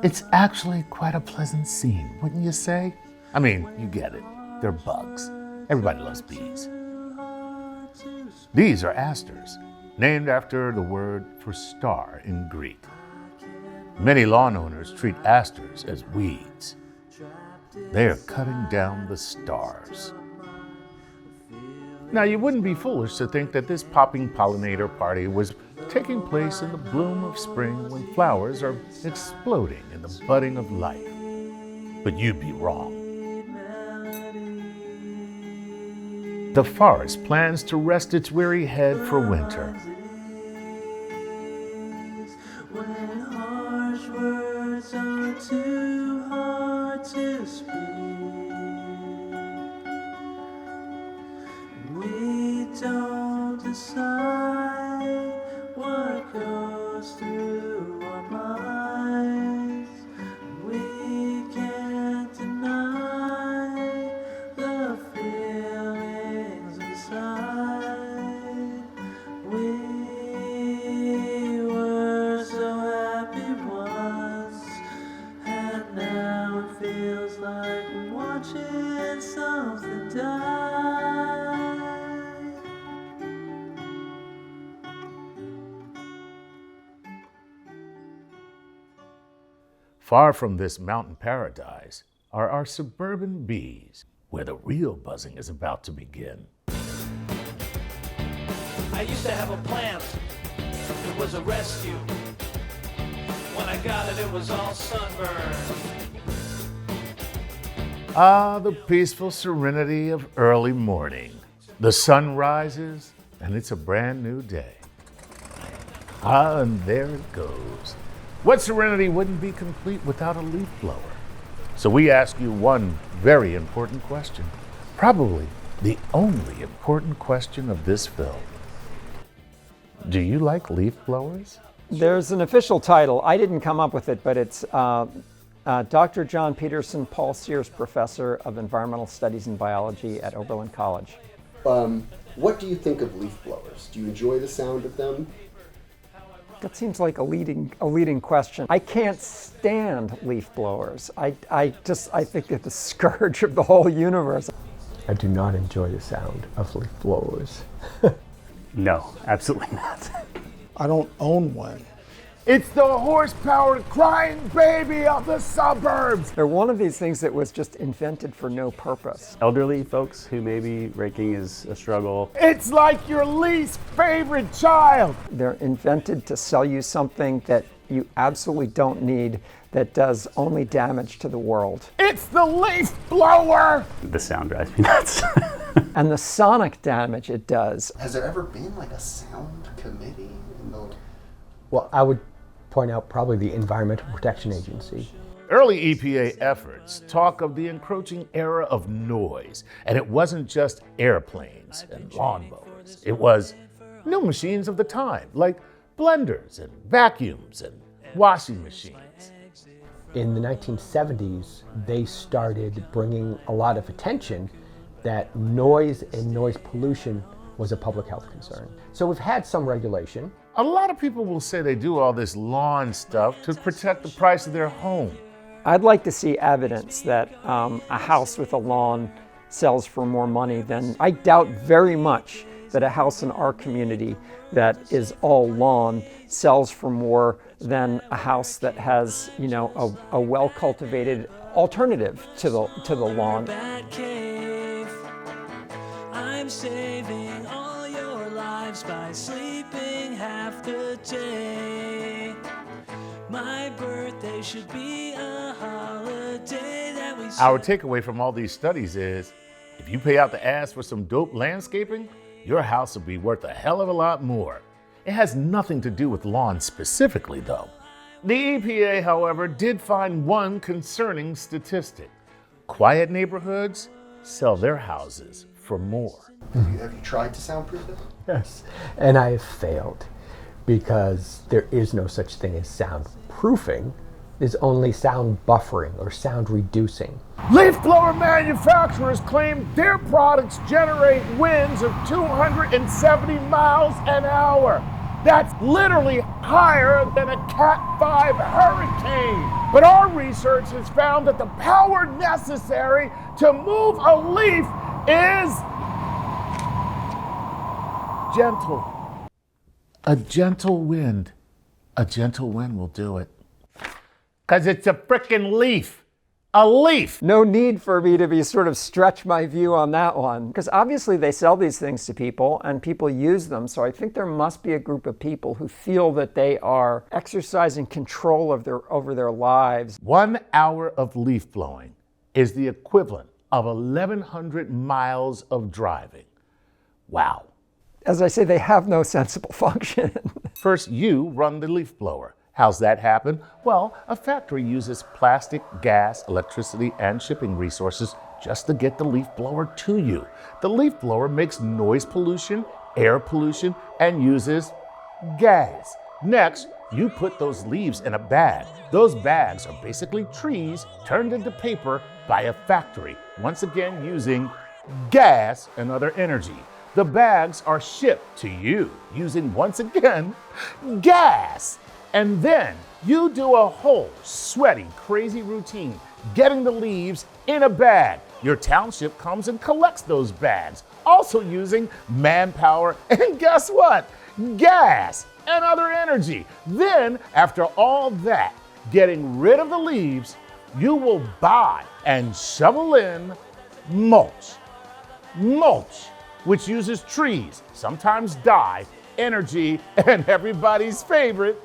It's actually quite a pleasant scene, wouldn't you say? I mean, you get it. They're bugs. Everybody loves bees. These are asters, named after the word for star in Greek. Many lawn owners treat asters as weeds. They are cutting down the stars. Now, you wouldn't be foolish to think that this popping pollinator party was taking place in the bloom of spring when flowers are exploding in the budding of life. But you'd be wrong. The forest plans to rest its weary head for winter. When harsh words are too hard to speak, we don't decide what goes through our minds. We can't deny the feelings inside. We were so happy once, and now it feels like I'm watching something die. Far from this mountain paradise are our suburban bees, where the real buzzing is about to begin. I used to have a plant. It was a rescue. When I got it, it was all sunburned. Ah, the peaceful serenity of early morning. The sun rises, and it's a brand new day. Ah, and there it goes. What serenity wouldn't be complete without a leaf blower? So we ask you one very important question, probably the only important question of this film. Do you like leaf blowers? There's an official title. I didn't come up with it, but it's Dr. John Peterson, Paul Sears Professor of Environmental Studies and Biology at Oberlin College. What do you think of leaf blowers? Do you enjoy the sound of them? That seems like a leading question. I can't stand leaf blowers. I think they're the scourge of the whole universe. I do not enjoy the sound of leaf blowers. No, absolutely not. I don't own one. It's the horsepower crying baby of the suburbs. They're one of these things that was just invented for no purpose. Elderly folks who maybe raking is a struggle. It's like your least favorite child. They're invented to sell you something that you absolutely don't need, that does only damage to the world. It's the leaf blower. The sound drives me nuts. And the sonic damage it does. Has there ever been like a sound committee in the... Well, I would point out probably the Environmental Protection Agency. Early EPA efforts talk of the encroaching era of noise, and it wasn't just airplanes and lawnmowers. It was new machines of the time, like blenders and vacuums and washing machines. In the 1970s, they started bringing a lot of attention that noise and noise pollution was a public health concern. So we've had some regulation. A lot of people will say they do all this lawn stuff to protect the price of their home. I'd like to see evidence that a house with a lawn sells for more money than... I doubt very much that a house in our community that is all lawn sells for more than a house that has, you know, a well-cultivated alternative to the lawn. I'm saving all your lives by sleeping half the day. My birthday should be a holiday that we Our takeaway from all these studies is, if you pay out the ass for some dope landscaping, your house will be worth a hell of a lot more. It has nothing to do with lawns specifically, though. The EPA, however, did find one concerning statistic. Quiet neighborhoods sell their houses for more. Have you tried to soundproof it? Yes, and I have failed because there is no such thing as soundproofing. There's only sound buffering or sound reducing. Leaf blower manufacturers claim their products generate winds of 270 miles an hour. That's literally higher than a Cat 5 hurricane. But our research has found that the power necessary to move a leaf is gentle. A gentle wind. A gentle wind will do it. 'Cause it's a frickin' leaf. A leaf. No need for me to be sort of stretch my view on that one, because obviously they sell these things to people and people use them. So I think there must be a group of people who feel that they are exercising control over their lives. 1 hour of leaf blowing is the equivalent of 1,100 miles of driving. Wow. As I say, they have no sensible function. First, you run the leaf blower. How's that happen? Well, a factory uses plastic, gas, electricity, and shipping resources just to get the leaf blower to you. The leaf blower makes noise pollution, air pollution, and uses gas. Next, you put those leaves in a bag. Those bags are basically trees turned into paper by a factory, once again using gas and other energy. The bags are shipped to you using, once again, gas. And then you do a whole sweaty, crazy routine getting the leaves in a bag. Your township comes and collects those bags, also using manpower and guess what? Gas and other energy. Then, after all that, getting rid of the leaves, you will buy and shovel in mulch. Mulch, which uses trees, sometimes dye, energy, and everybody's favorite,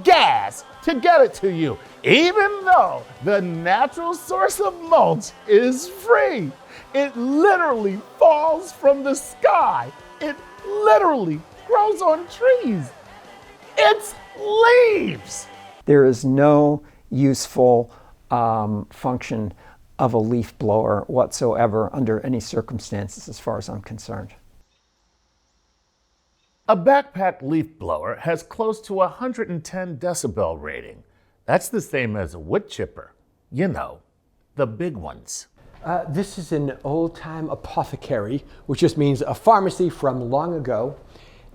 gas to get it to you, even though the natural source of mulch is free. It literally falls from the sky. It literally grows on trees. It's leaves. There is no useful function of a leaf blower whatsoever under any circumstances as far as I'm concerned. A backpack leaf blower has close to 110 decibel rating. That's the same as a wood chipper. You know, the big ones. This is an old-time apothecary, which just means a pharmacy from long ago.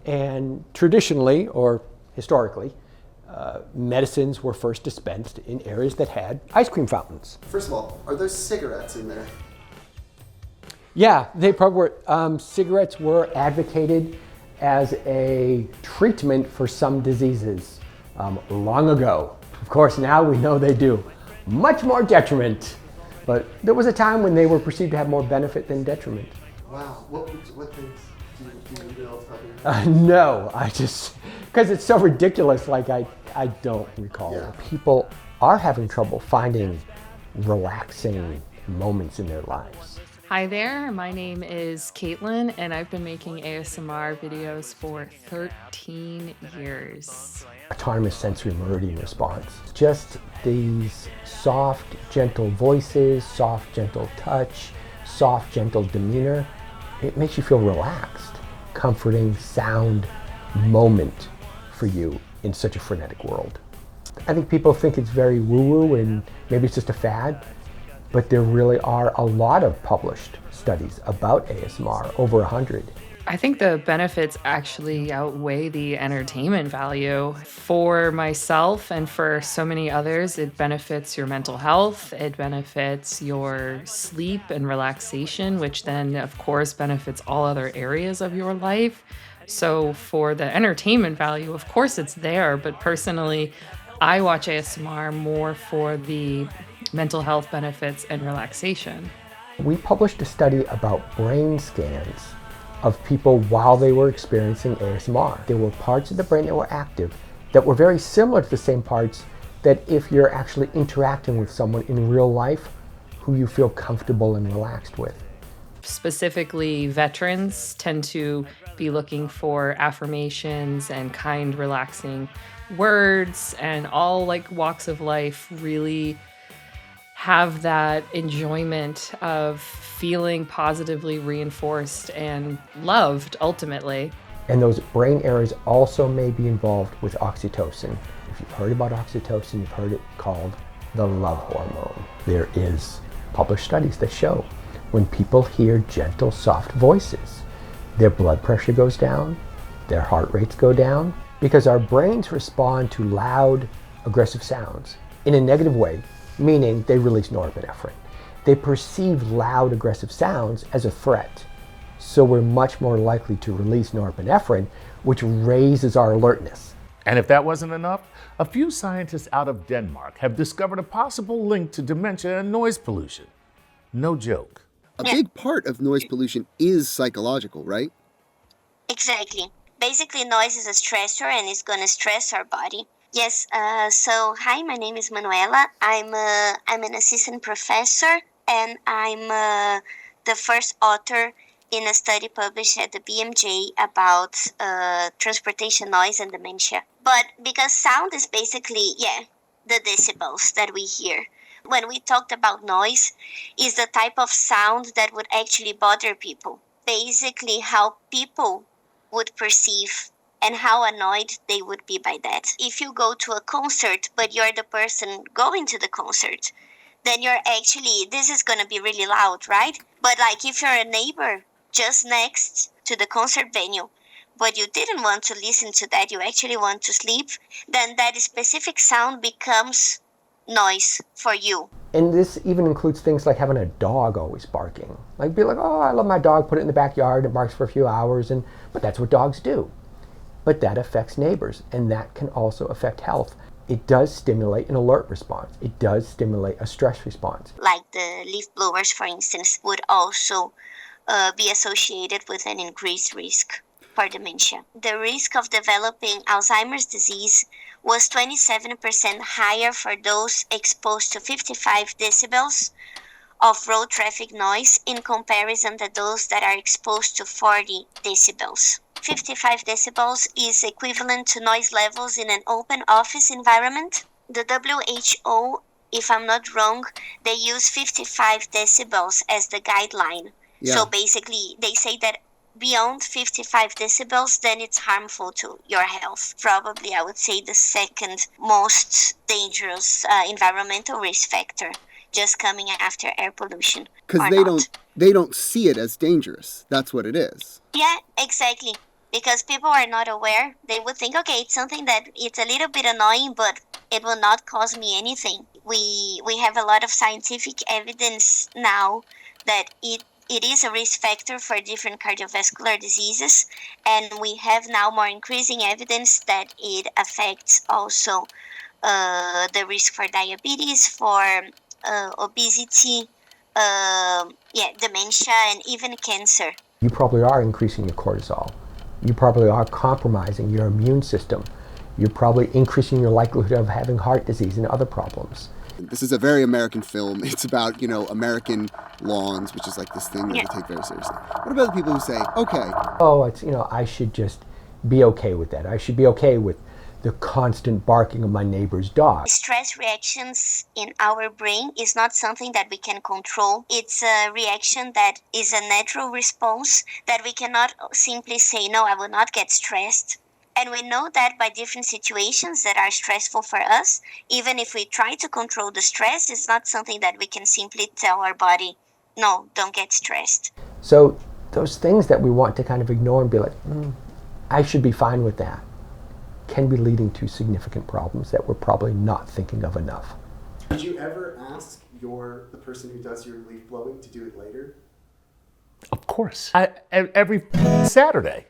And traditionally, or historically, medicines were first dispensed in areas that had ice cream fountains. First of all, are there cigarettes in there? Yeah, they probably were. Cigarettes were advocated as a treatment for some diseases long ago. Of course, now we know they do much more detriment, but there was a time when they were perceived to have more benefit than detriment. Wow, what things do you know off the top of your head? No, I just, because it's so ridiculous, like I don't recall. Yeah. People are having trouble finding relaxing moments in their lives. Hi there, my name is Caitlin and I've been making ASMR videos for 13 years. Autonomous sensory meridian response. Just these soft, gentle voices, soft, gentle touch, soft, gentle demeanor. It makes you feel relaxed. Comforting sound moment for you in such a frenetic world. I think people think it's very woo-woo and maybe it's just a fad, but there really are a lot of published studies about ASMR, over 100. I think the benefits actually outweigh the entertainment value. For myself and for so many others, it benefits your mental health, it benefits your sleep and relaxation, which then, of course, benefits all other areas of your life. So, for the entertainment value, of course, it's there, but personally, I watch ASMR more for the mental health benefits and relaxation. We published a study about brain scans of people while they were experiencing ASMR. There were parts of the brain that were active that were very similar to the same parts that if you're actually interacting with someone in real life who you feel comfortable and relaxed with. Specifically, veterans tend to be looking for affirmations and kind, relaxing words, and all like walks of life really have that enjoyment of feeling positively reinforced and loved ultimately. And those brain areas also may be involved with oxytocin. If you've heard about oxytocin, you've heard it called the love hormone. There is published studies that show when people hear gentle, soft voices, their blood pressure goes down, their heart rates go down, because our brains respond to loud, aggressive sounds in a negative way, meaning they release norepinephrine. They perceive loud, aggressive sounds as a threat. So we're much more likely to release norepinephrine, which raises our alertness. And if that wasn't enough, a few scientists out of Denmark have discovered a possible link to dementia and noise pollution. No joke. A big part of noise pollution is psychological, right? Exactly. Basically, noise is a stressor and it's going to stress our body. Yes, so hi, my name is Manuela. I'm an assistant professor, and I'm the first author in a study published at the BMJ about transportation noise and dementia. But because sound is basically, the decibels that we hear. When we talked about noise, is the type of sound that would actually bother people. Basically, how people would perceive and how annoyed they would be by that. If you go to a concert, but you're the person going to the concert, then this is going to be really loud, right? But like if you're a neighbor just next to the concert venue, but you didn't want to listen to that, you actually want to sleep, then that specific sound becomes noise for you. And this even includes things like having a dog always barking. Like be like, oh, I love my dog, put it in the backyard, it barks for a few hours, but that's what dogs do. But that affects neighbors, and that can also affect health. It does stimulate an alert response. It does stimulate a stress response. Like the leaf blowers, for instance, would also be associated with an increased risk for dementia. The risk of developing Alzheimer's disease was 27% higher for those exposed to 55 decibels of road traffic noise in comparison to those that are exposed to 40 decibels. 55 decibels is equivalent to noise levels in an open office environment. The WHO, if I'm not wrong, they use 55 decibels as the guideline. Yeah. So basically, they say that beyond 55 decibels, then it's harmful to your health. Probably, I would say, the second most dangerous environmental risk factor, just coming after air pollution. Because they don't see it as dangerous. That's what it is. Yeah, exactly. Because people are not aware. They would think, okay, it's something that it's a little bit annoying, but it will not cause me anything. We have a lot of scientific evidence now that it is a risk factor for different cardiovascular diseases, and we have now more increasing evidence that it affects also the risk for diabetes, for obesity, dementia, and even cancer. You probably are increasing your cortisol. You probably are compromising your immune system. You're probably increasing your likelihood of having heart disease and other problems. This is a very American film. It's about, American lawns, which is like this thing that we take very seriously. What about the people who say, okay, oh, it's, I should just be okay with that. I should be okay with the constant barking of my neighbor's dog. Stress reactions in our brain is not something that we can control. It's a reaction that is a natural response that we cannot simply say, no, I will not get stressed. And we know that by different situations that are stressful for us, even if we try to control the stress, it's not something that we can simply tell our body, no, don't get stressed. So those things that we want to kind of ignore and be like, I should be fine with that, can be leading to significant problems that we're probably not thinking of enough. Did you ever ask the person who does your leaf blowing to do it later? Of course. Every Saturday.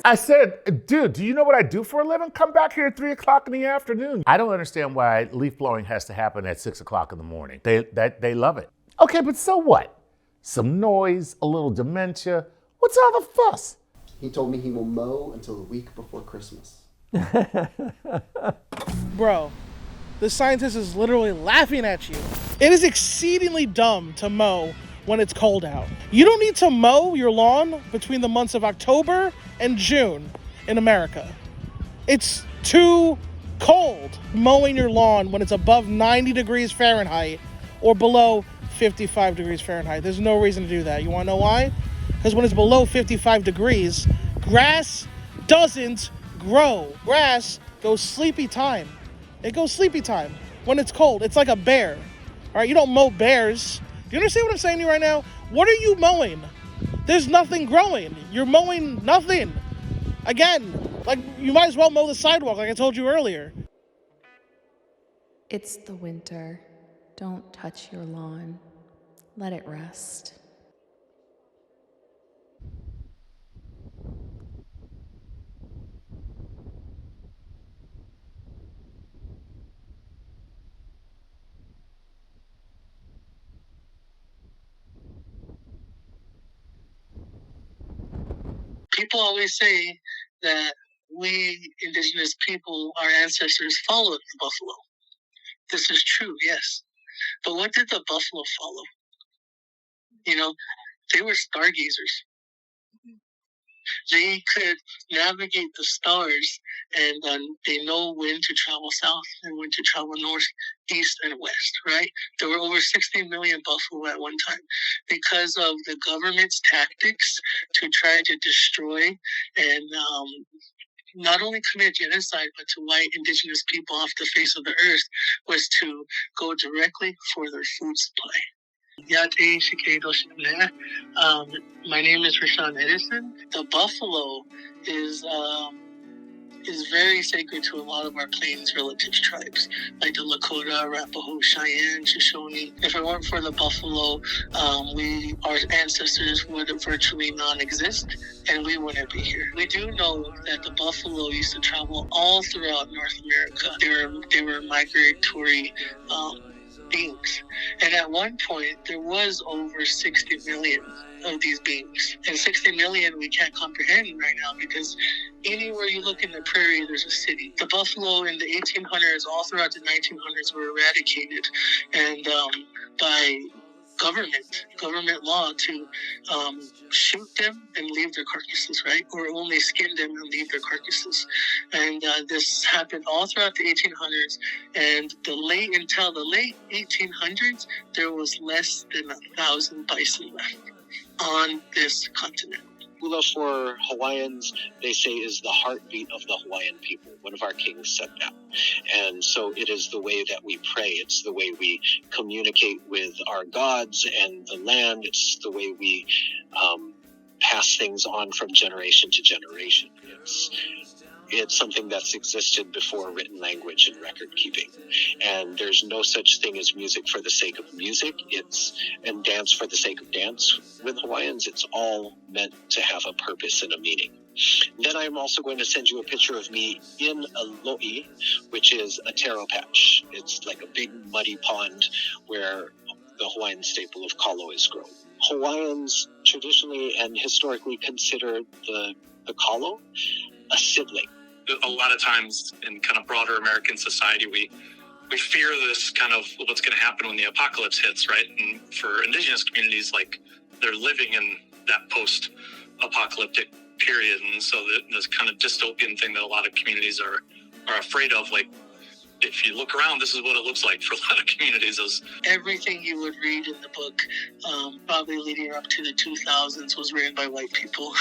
I said, dude, do you know what I do for a living? Come back here at 3 o'clock in the afternoon. I don't understand why leaf blowing has to happen at 6 o'clock in the morning. They love it. Okay, but so what? Some noise, a little dementia. What's all the fuss? He told me he will mow until the week before Christmas. Bro, the scientist is literally laughing at you. It is exceedingly dumb to mow when it's cold out. You don't need to mow your lawn between the months of October and June in America. It's too cold mowing your lawn when it's above 90 degrees Fahrenheit or below 55 degrees Fahrenheit. There's no reason to do that. You want to know why? Because when it's below 55 degrees, grass doesn't grow. Grass goes sleepy time. It goes sleepy time when it's cold. It's like a bear. All right, you don't mow bears. Do you understand what I'm saying to you right now? What are you mowing? There's nothing growing. You're mowing nothing. Again, like you might as well mow the sidewalk like I told you earlier. It's the winter. Don't touch your lawn. Let it rest. People always say that we indigenous people, our ancestors, followed the buffalo. This is true, yes. But what did the buffalo follow? You know, they were stargazers. They could navigate the stars, and they know when to travel south and when to travel north, east, and west, right? There were over 60 million buffalo at one time. Because of the government's tactics to try to destroy and not only commit genocide, but to wipe indigenous people off the face of the earth, was to go directly for their food supply. My name is Rashawn Edison. The buffalo is very sacred to a lot of our Plains relative tribes, like the Lakota, Arapaho, Cheyenne, Shoshone. If it weren't for the buffalo, our ancestors would virtually non-exist, and we wouldn't be here. We do know that the buffalo used to travel all throughout North America. They were migratory beings. And at one point, there was over 60 million of these beings. And 60 million we can't comprehend right now, because anywhere you look in the prairie, there's a city. The buffalo in the 1800s, all throughout the 1900s, were eradicated. And by government law to shoot them and leave their carcasses, right? Or only skin them and leave their carcasses. And this happened all throughout the 1800s. And until the late 1800s, there was less than 1,000 bison left on this continent. Hula for Hawaiians, they say, is the heartbeat of the Hawaiian people. One of our kings said that. And so it is the way that we pray. It's the way we communicate with our gods and the land. It's the way we pass things on from generation to generation. It's something that's existed before written language and record keeping. And there's no such thing as music for the sake of music. And dance for the sake of dance. With Hawaiians, it's all meant to have a purpose and a meaning. Then I'm also going to send you a picture of me in a lo'i, which is a taro patch. It's like a big muddy pond where the Hawaiian staple of kalo is grown. Hawaiians traditionally and historically consider the kalo a sibling. A lot of times in kind of broader American society, we fear this kind of what's going to happen when the apocalypse hits, right? And for indigenous communities, like, they're living in that post-apocalyptic period. And so this kind of dystopian thing that a lot of communities are afraid of, like, if you look around, this is what it looks like for a lot of communities. Everything you would read in the book, probably leading up to the 2000s, was written by white people,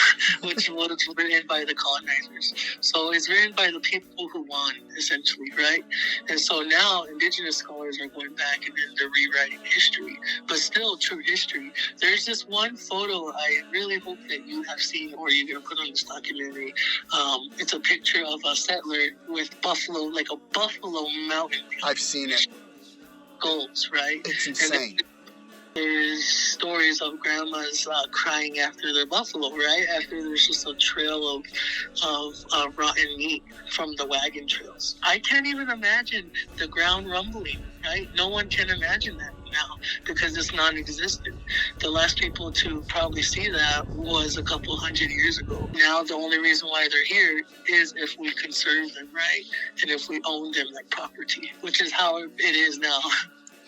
which was written by the colonizers. So it's written by the people who won, essentially, right? And so now Indigenous scholars are going back and then they're rewriting history, but still true history. There's this one photo I really hope that you have seen or you're going to put on this documentary. It's a picture of a settler with buffalo, like a buffalo mountain. I've seen it. Goals, right? It's insane. There's stories of grandmas crying after their buffalo, right? After there's just a trail of rotten meat from the wagon trails. I can't even imagine the ground rumbling, right? No one can imagine that now because it's non-existent. The last people to probably see that was a couple hundred years ago. Now the only reason why they're here is if we conserve them, right? And if we own them like property, which is how it is now.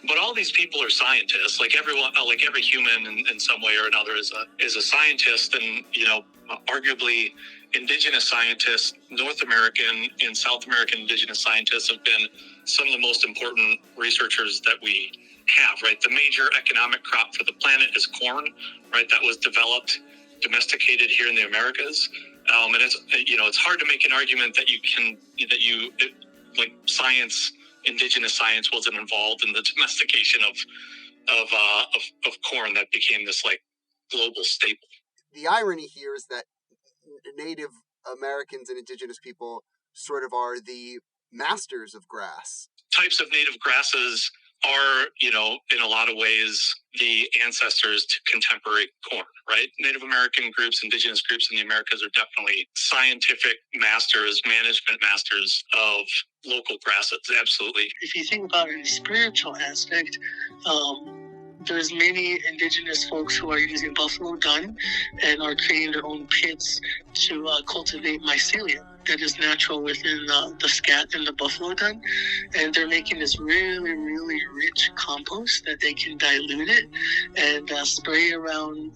But all these people are scientists. Like everyone, like every human in some way or another is a scientist. And, you know, arguably Indigenous scientists, North American and South American Indigenous scientists have been some of the most important researchers that we have, right? The major economic crop for the planet is corn, right? That was developed, domesticated here in the Americas. And it's, you know, it's hard to make an argument that science, Indigenous science wasn't involved in the domestication of corn that became this like global staple. The irony here is that Native Americans and Indigenous people sort of are the masters of grass. Types of native grasses are, you know, in a lot of ways, the ancestors to contemporary corn, right? Native American groups, Indigenous groups in the Americas are definitely scientific masters, management masters of local grasses, absolutely. If you think about it in a spiritual aspect, there's many Indigenous folks who are using buffalo dung and are creating their own pits to cultivate mycelium that is natural within the scat and the buffalo dung. And they're making this really, really rich compost that they can dilute it and spray around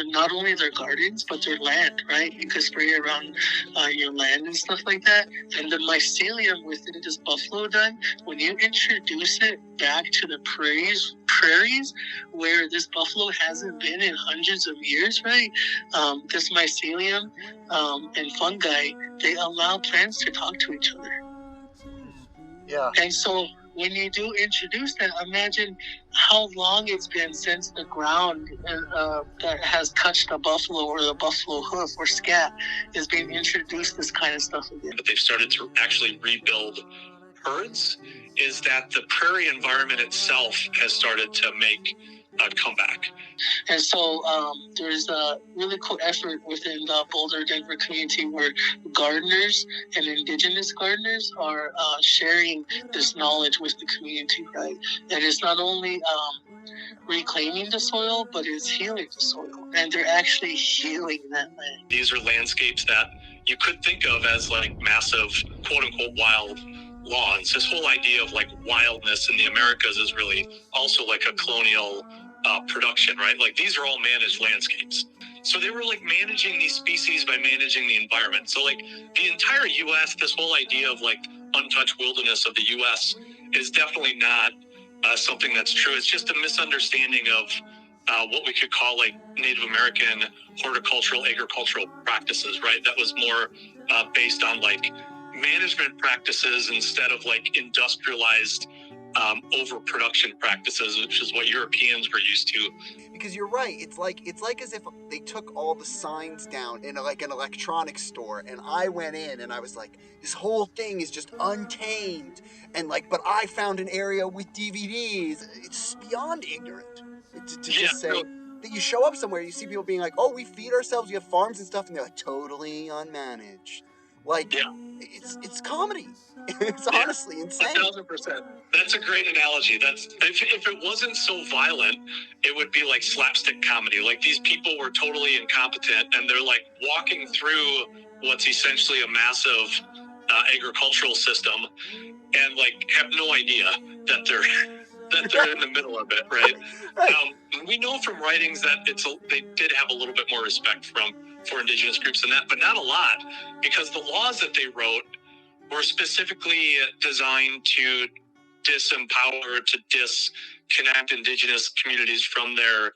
not only their gardens, but their land, right? You could spray around your land and stuff like that. And the mycelium within this buffalo dung, when you introduce it back to the prairies where this buffalo hasn't been in hundreds of years, right? This mycelium and fungi, they allow plants to talk to each other. Yeah. And so when you do introduce that, imagine how long it's been since the ground that has touched the buffalo or the buffalo hoof or scat is being introduced this kind of stuff again. But they've started to actually rebuild herds, is that the prairie environment itself has started to make a comeback. And so there's a really cool effort within the Boulder, Denver community where gardeners and Indigenous gardeners are sharing this knowledge with the community, right? And it's not only reclaiming the soil, but it's healing the soil. And they're actually healing that land. These are landscapes that you could think of as like massive, quote unquote, wild lawns. This whole idea of like wildness in the Americas is really also like a colonial production, right? Like these are all managed landscapes. So they were like managing these species by managing the environment. So like the entire U.S., this whole idea of like untouched wilderness of the U.S. is definitely not something that's true. It's just a misunderstanding of what we could call like Native American horticultural, agricultural practices, right? That was more based on like management practices instead of like industrialized overproduction practices, which is what Europeans were used to. Because you're right, it's like as if they took all the signs down in like an electronics store, and I went in and I was like, this whole thing is just untamed, and like, but I found an area with DVDs. It's beyond ignorant to just say that you show up somewhere, you see people being like, oh, we feed ourselves, we have farms and stuff, and they're like totally unmanaged. Like, it's comedy. It's honestly insane. 1,000%. That's a great analogy. That's if it wasn't so violent, it would be like slapstick comedy. Like these people were totally incompetent, and they're like walking through what's essentially a massive agricultural system, and like have no idea that they're in the middle of it, right? We know from writings that they did have a little bit more respect for Indigenous groups than that, but not a lot, because the laws that they wrote were specifically designed to disempower, to disconnect indigenous communities from their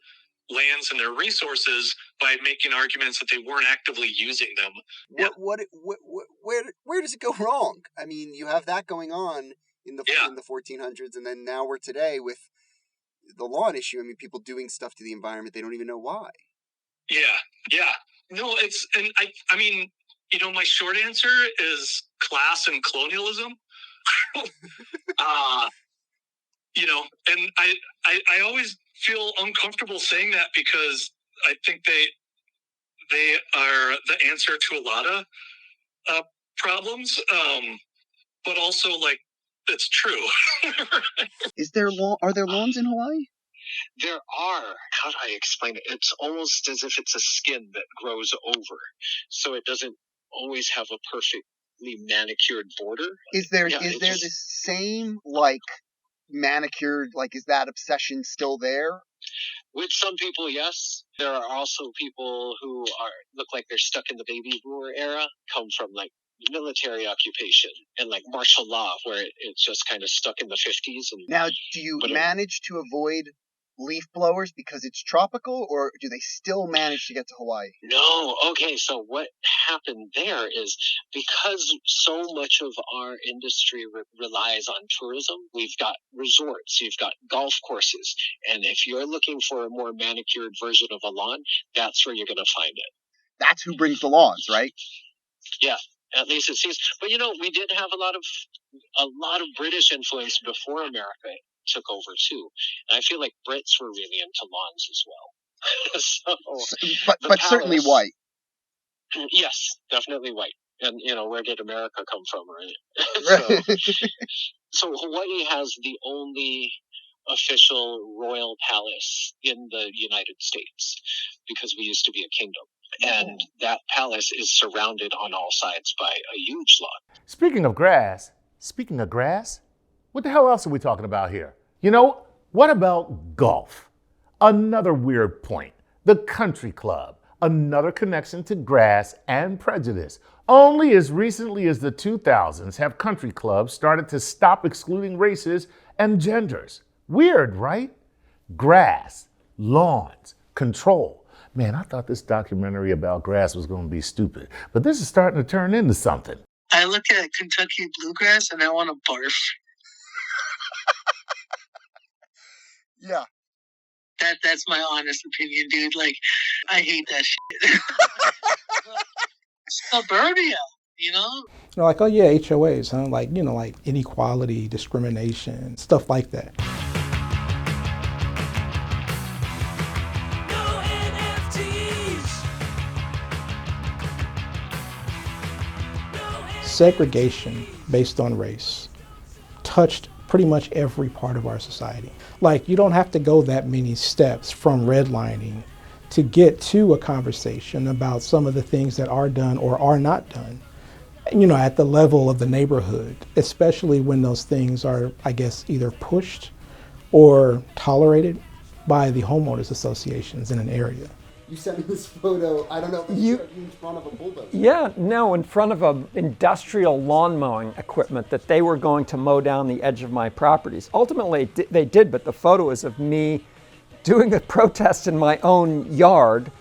lands and their resources by making arguments that they weren't actively using them. Where does it go wrong? I mean, you have that going on in the 1400s, and then now we're today with the lawn issue. I mean, people doing stuff to the environment they don't even know why. Yeah. No, I mean, my short answer is class and colonialism. And I always feel uncomfortable saying that because I think they are the answer to a lot of problems, but also, like, it's true. Are there lawns in Hawaii? There are. How do I explain it? It's almost as if it's a skin that grows over, so it doesn't always have a perfectly manicured border. Is there the same, like, manicured, like, is that obsession still there? With some people, yes. There are also people who look like they're stuck in the baby boomer era, come from, like, military occupation and, like, martial law, where it's just kind of stuck in the 50s. Now, do you manage to avoid leaf blowers because it's tropical, or do they still manage to get to Hawaii? No. Okay, so what happened there is because so much of our industry relies on tourism, we've got resorts, you've got golf courses, and if you're looking for a more manicured version of a lawn, that's where you're going to find it. That's who brings the lawns, right? Yeah, at least it seems. But we did have a lot of British influence before America took over too, and I feel like Brits were really into lawns as well. But certainly white. Yes, definitely white. And where did America come from, right? So Hawaii has the only official royal palace in the United States because we used to be a kingdom. And that palace is surrounded on all sides by a huge lawn. Speaking of grass, what the hell else are we talking about here? What about golf? Another weird point. The country club, another connection to grass and prejudice. Only as recently as the 2000s have country clubs started to stop excluding races and genders. Weird, right? Grass, lawns, control. Man, I thought this documentary about grass was going to be stupid, but this is starting to turn into something. I look at Kentucky bluegrass and I want to barf. Yeah. That's my honest opinion, dude. Like, I hate that shit. Suburbia, Like, oh yeah, HOAs, huh? Like, like inequality, discrimination, stuff like that. Segregation based on race touched pretty much every part of our society. Like, you don't have to go that many steps from redlining to get to a conversation about some of the things that are done or are not done, at the level of the neighborhood, especially when those things are, I guess, either pushed or tolerated by the homeowners associations in an area. You sent me this photo, I don't know if you in front of a bulldozer. Yeah, no, in front of an industrial lawn mowing equipment that they were going to mow down the edge of my properties. Ultimately, they did, but the photo is of me doing the protest in my own yard,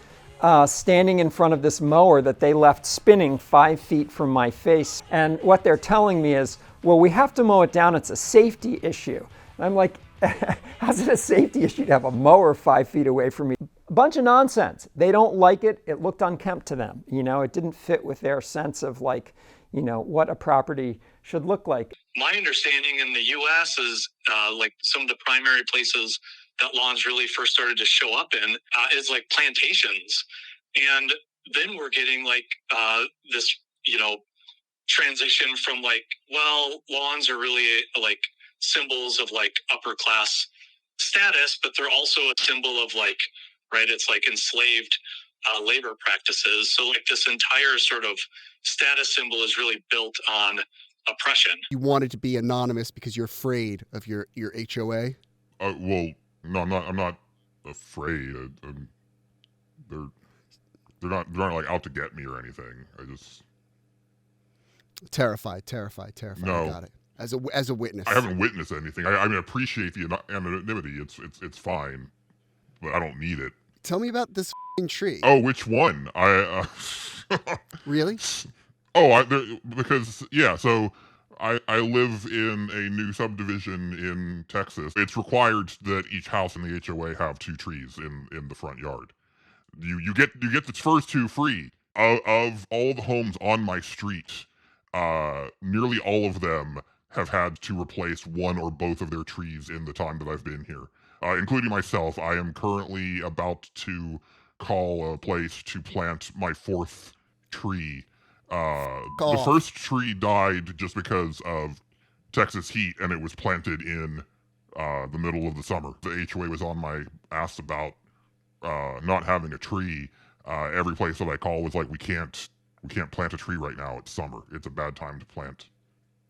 standing in front of this mower that they left spinning 5 feet from my face. And what they're telling me is, well, we have to mow it down, it's a safety issue. And I'm like, how's it a safety issue to have a mower 5 feet away from me? A bunch of nonsense. They don't like it. It looked unkempt to them. It didn't fit with their sense of what a property should look like. My understanding in the U.S. is like some of the primary places that lawns really first started to show up in is like plantations. And then we're getting like this, transition from like, well, lawns are really like symbols of like upper class status, but they're also a symbol of like, right, it's like enslaved labor practices. So like this entire sort of status symbol is really built on oppression. You wanted to be anonymous because you're afraid of your HOA? Well, no, I'm not afraid. They're not like out to get me or anything. Terrified. No. I got it. As a witness. I haven't witnessed anything. I mean, I appreciate the anonymity. It's fine, but I don't need it. Tell me about this tree. Oh, which one? Really? Because yeah. So I live in a new subdivision in Texas. It's required that each house in the HOA have 2 trees in the front yard. You get the first 2 free. Of all the homes on my street, nearly all of them have had to replace one or both of their trees in the time that I've been here, including myself. I am currently about to call a place to plant my 4th tree. The first tree died just because of Texas heat, and it was planted in the middle of the summer. The HOA was on my ass about not having a tree. Every place that I call was like, we can't plant a tree right now. It's summer. It's a bad time to plant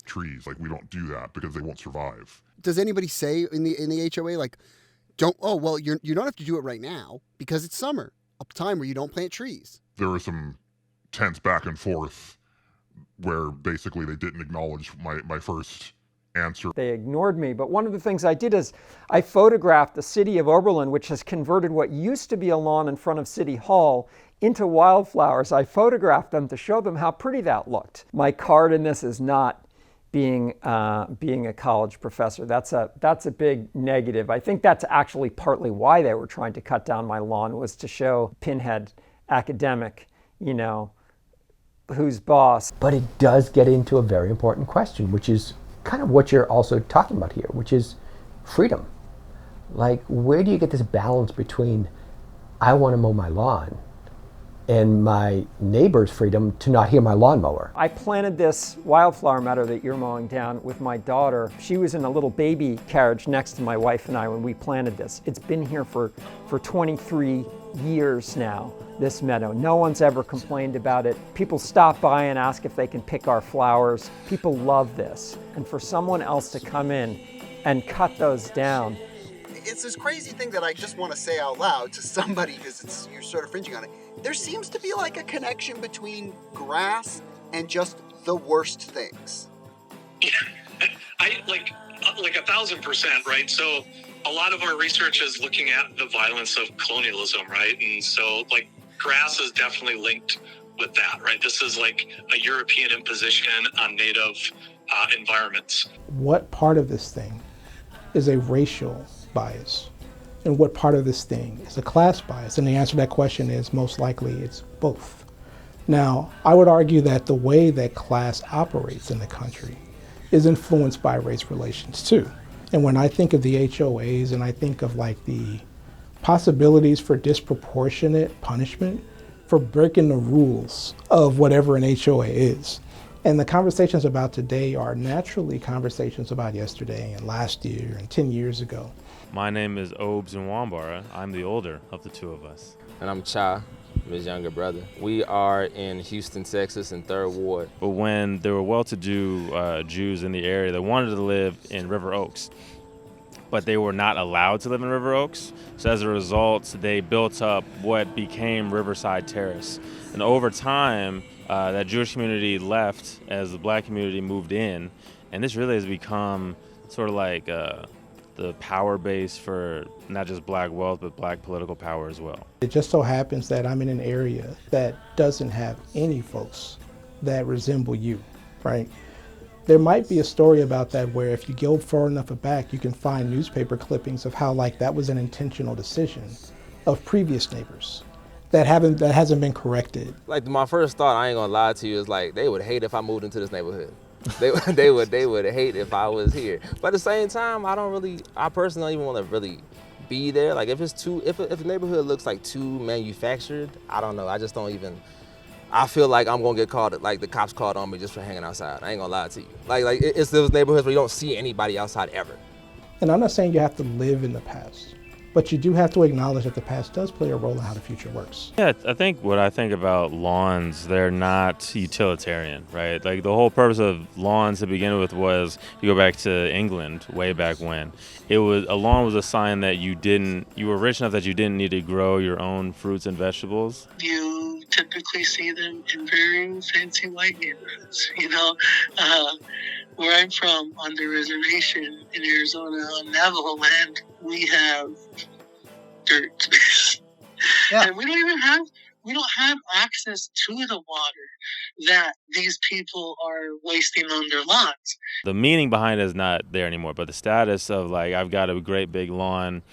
trees. Like, we don't do that because they won't survive. Does anybody say in the HOA like, you don't have to do it right now because it's summer, a time where you don't plant trees? There were some tense back and forth where basically they didn't acknowledge my first answer. They ignored me, but one of the things I did is I photographed the city of Oberlin, which has converted what used to be a lawn in front of City Hall into wildflowers. I photographed them to show them how pretty that looked. My card in this is not being a college professor. That's a big negative. I think that's actually partly why they were trying to cut down my lawn, was to show pinhead academic, who's boss. But it does get into a very important question, which is kind of what you're also talking about here, which is freedom. Like, where do you get this balance between I want to mow my lawn and my neighbor's freedom to not hear my lawnmower? I planted this wildflower meadow that you're mowing down with my daughter. She was in a little baby carriage next to my wife and I when we planted this. It's been here for 23 years now, this meadow. No one's ever complained about it. People stop by and ask if they can pick our flowers. People love this. And for someone else to come in and cut those down. It's this crazy thing that I just want to say out loud to somebody because you're sort of fringing on it. There seems to be like a connection between grass and just the worst things. I like 1,000%, right? So a lot of our research is looking at the violence of colonialism, right? And so like grass is definitely linked with that, right? This is like a European imposition on native environments. What part of this thing is a racial bias? And what part of this thing is a class bias? And the answer to that question is most likely it's both. Now, I would argue that the way that class operates in the country is influenced by race relations too. And when I think of the HOAs and I think of like the possibilities for disproportionate punishment for breaking the rules of whatever an HOA is. And the conversations about today are naturally conversations about yesterday and last year and 10 years ago. My name is Obes Nwambara. I'm the older of the two of us. And I'm Cha, his younger brother. We are in Houston, Texas, in 3rd Ward. But when there were well-to-do Jews in the area that wanted to live in River Oaks, but they were not allowed to live in River Oaks. So as a result, they built up what became Riverside Terrace. And over time, that Jewish community left as the black community moved in. And this really has become sort of like the power base for not just black wealth, but black political power as well. It just so happens that I'm in an area that doesn't have any folks that resemble you, right? There might be a story about that where if you go far enough back, you can find newspaper clippings of how like that was an intentional decision of previous neighbors that hasn't been corrected. Like my first thought, I ain't gonna lie to you, is like they would hate if I moved into this neighborhood. They would hate if I was here. But at the same time, I personally don't even want to really be there. Like if the neighborhood looks like too manufactured, I don't know. I feel like I'm gonna get called, like the cops called on me just for hanging outside. I ain't gonna lie to you. Like it's those neighborhoods where you don't see anybody outside ever. And I'm not saying you have to live in the past, but you do have to acknowledge that the past does play a role in how the future works. Yeah, I think what I think about lawns, they're not utilitarian, right? Like the whole purpose of lawns to begin with was, you go back to England way back when, a lawn was a sign that you were rich enough that you didn't need to grow your own fruits and vegetables. You typically see them in very fancy white neighborhoods. Where I'm from, on the reservation in Arizona on Navajo land, we have dirt. And we don't have access to the water that these people are wasting on their lawns. The meaning behind it is not there anymore, but the status of like, I've got a great big lawn,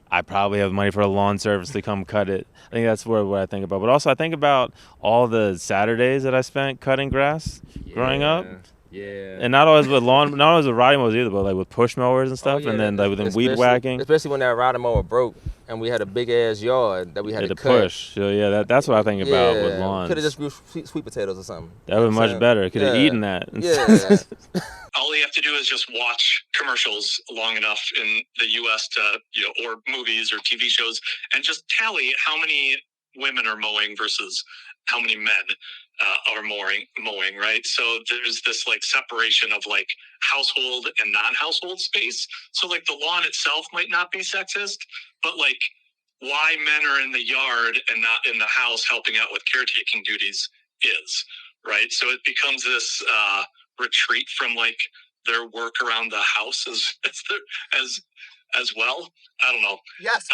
I probably have money for a lawn service to come cut it. I think that's what I think about. But also I think about all the Saturdays that I spent cutting grass growing up. Yeah. And not always with riding mowers either, but like with push mowers and stuff, and then like with weed whacking. Especially when that riding mower broke and we had a big ass yard that we had to cut. Push. So yeah, that's what I think about with lawns. Could have just grew sweet potatoes or something. That would be much better. Could have eaten that. Yeah. All you have to do is just watch commercials long enough in the U.S. to, or movies or TV shows, and just tally how many women are mowing versus how many men are mowing, right? So there's this like separation of like household and non-household space. So like the lawn itself might not be sexist, but like why men are in the yard and not in the house helping out with caretaking duties is, right? So it becomes this retreat from like their work around the house as well. I don't know. Yes.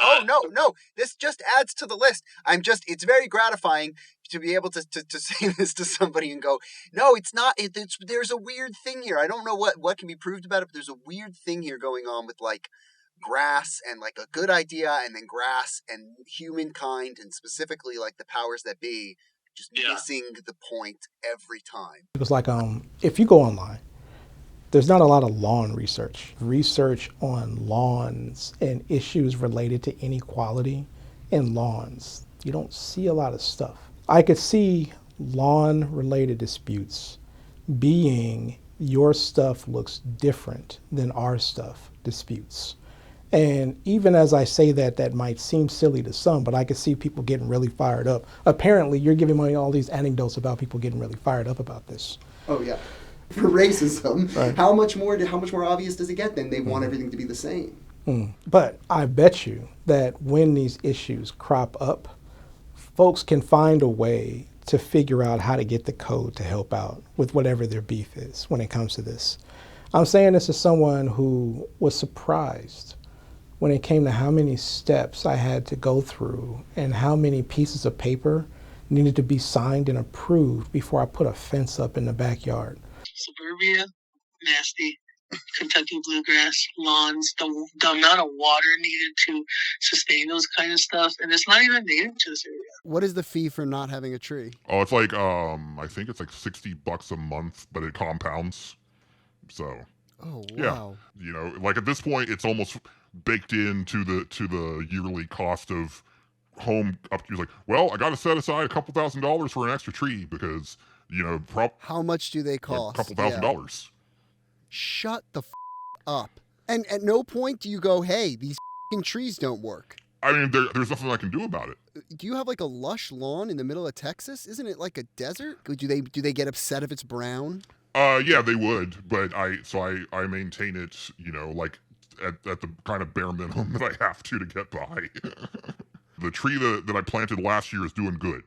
No. This just adds to the list. It's very gratifying to be able to say this to somebody and go, no, it's not. There's a weird thing here. I don't know what can be proved about it, but there's a weird thing here going on with like grass and like a good idea and then grass and humankind and specifically like the powers that be just missing the point every time. It was like, if you go online, there's not a lot of lawn research on lawns and issues related to inequality in lawns. You don't see a lot of stuff. I could see lawn-related disputes being your stuff looks different than our stuff disputes. And even as I say that might seem silly to some, but I could see people getting really fired up. Apparently, you're giving me all these anecdotes about people getting really fired up about this. Oh, yeah. For racism, right. How much more obvious does it get then? They want everything to be the same. But I bet you that when these issues crop up, folks can find a way to figure out how to get the code to help out with whatever their beef is when it comes to this. I'm saying this as someone who was surprised when it came to how many steps I had to go through and how many pieces of paper needed to be signed and approved before I put a fence up in the backyard. Suburbia, nasty. Kentucky bluegrass, lawns, the amount of water needed to sustain those kind of stuff, and it's not even native to this area. What is the fee for not having a tree? Oh, it's like I think it's like $60 a month, but it compounds. So, oh wow, yeah, like at this point, it's almost baked into the yearly cost of home. Up to like, well, I got to set aside a couple $1,000s for an extra tree because how much do they cost? A couple $1,000s. Shut the up. And at no point do you go, hey, these trees don't work. I mean, there's nothing I can do about it. Do you have like a lush lawn in the middle of Texas? Isn't it like a desert? Do they get upset if it's brown? Yeah, they would, but I maintain it, like at the kind of bare minimum that I have to get by. The tree that I planted last year is doing good.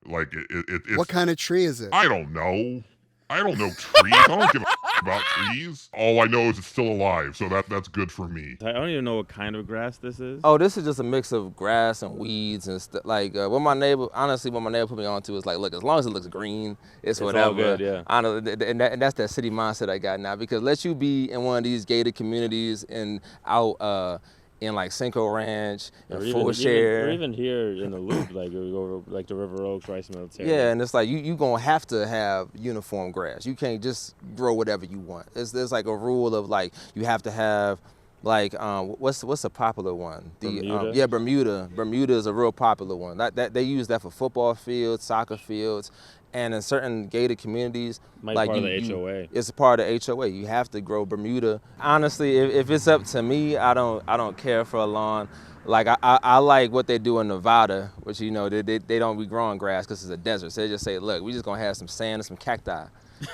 Like it's, what kind of tree is it? I don't know. I don't know trees. I don't give a about trees. All I know is it's still alive, so that's good for me. I don't even know what kind of grass this is. Oh, this is just a mix of grass and weeds and stuff. Like what my neighbor put me on to is like, look, as long as it looks green, it's whatever. All good, yeah. And that's that city mindset I got now, because let you be in one of these gated communities and out in like Cinco Ranch and Full Share. Or even here in the loop, like we go like the River Oaks, Rice Military. Yeah, and it's like you gonna have to have uniform grass. You can't just grow whatever you want. There's like a rule of like you have to have like what's a popular one? Bermuda. Bermuda. Bermuda is a real popular one. That they use that for football fields, soccer fields. And in certain gated communities, like part of the HOA. It's a part of the HOA. You have to grow Bermuda. Honestly, if it's up to me, I don't care for a lawn. Like I like what they do in Nevada, which they don't be growing grass because it's a desert. So they just say, look, we just gonna have some sand and some cacti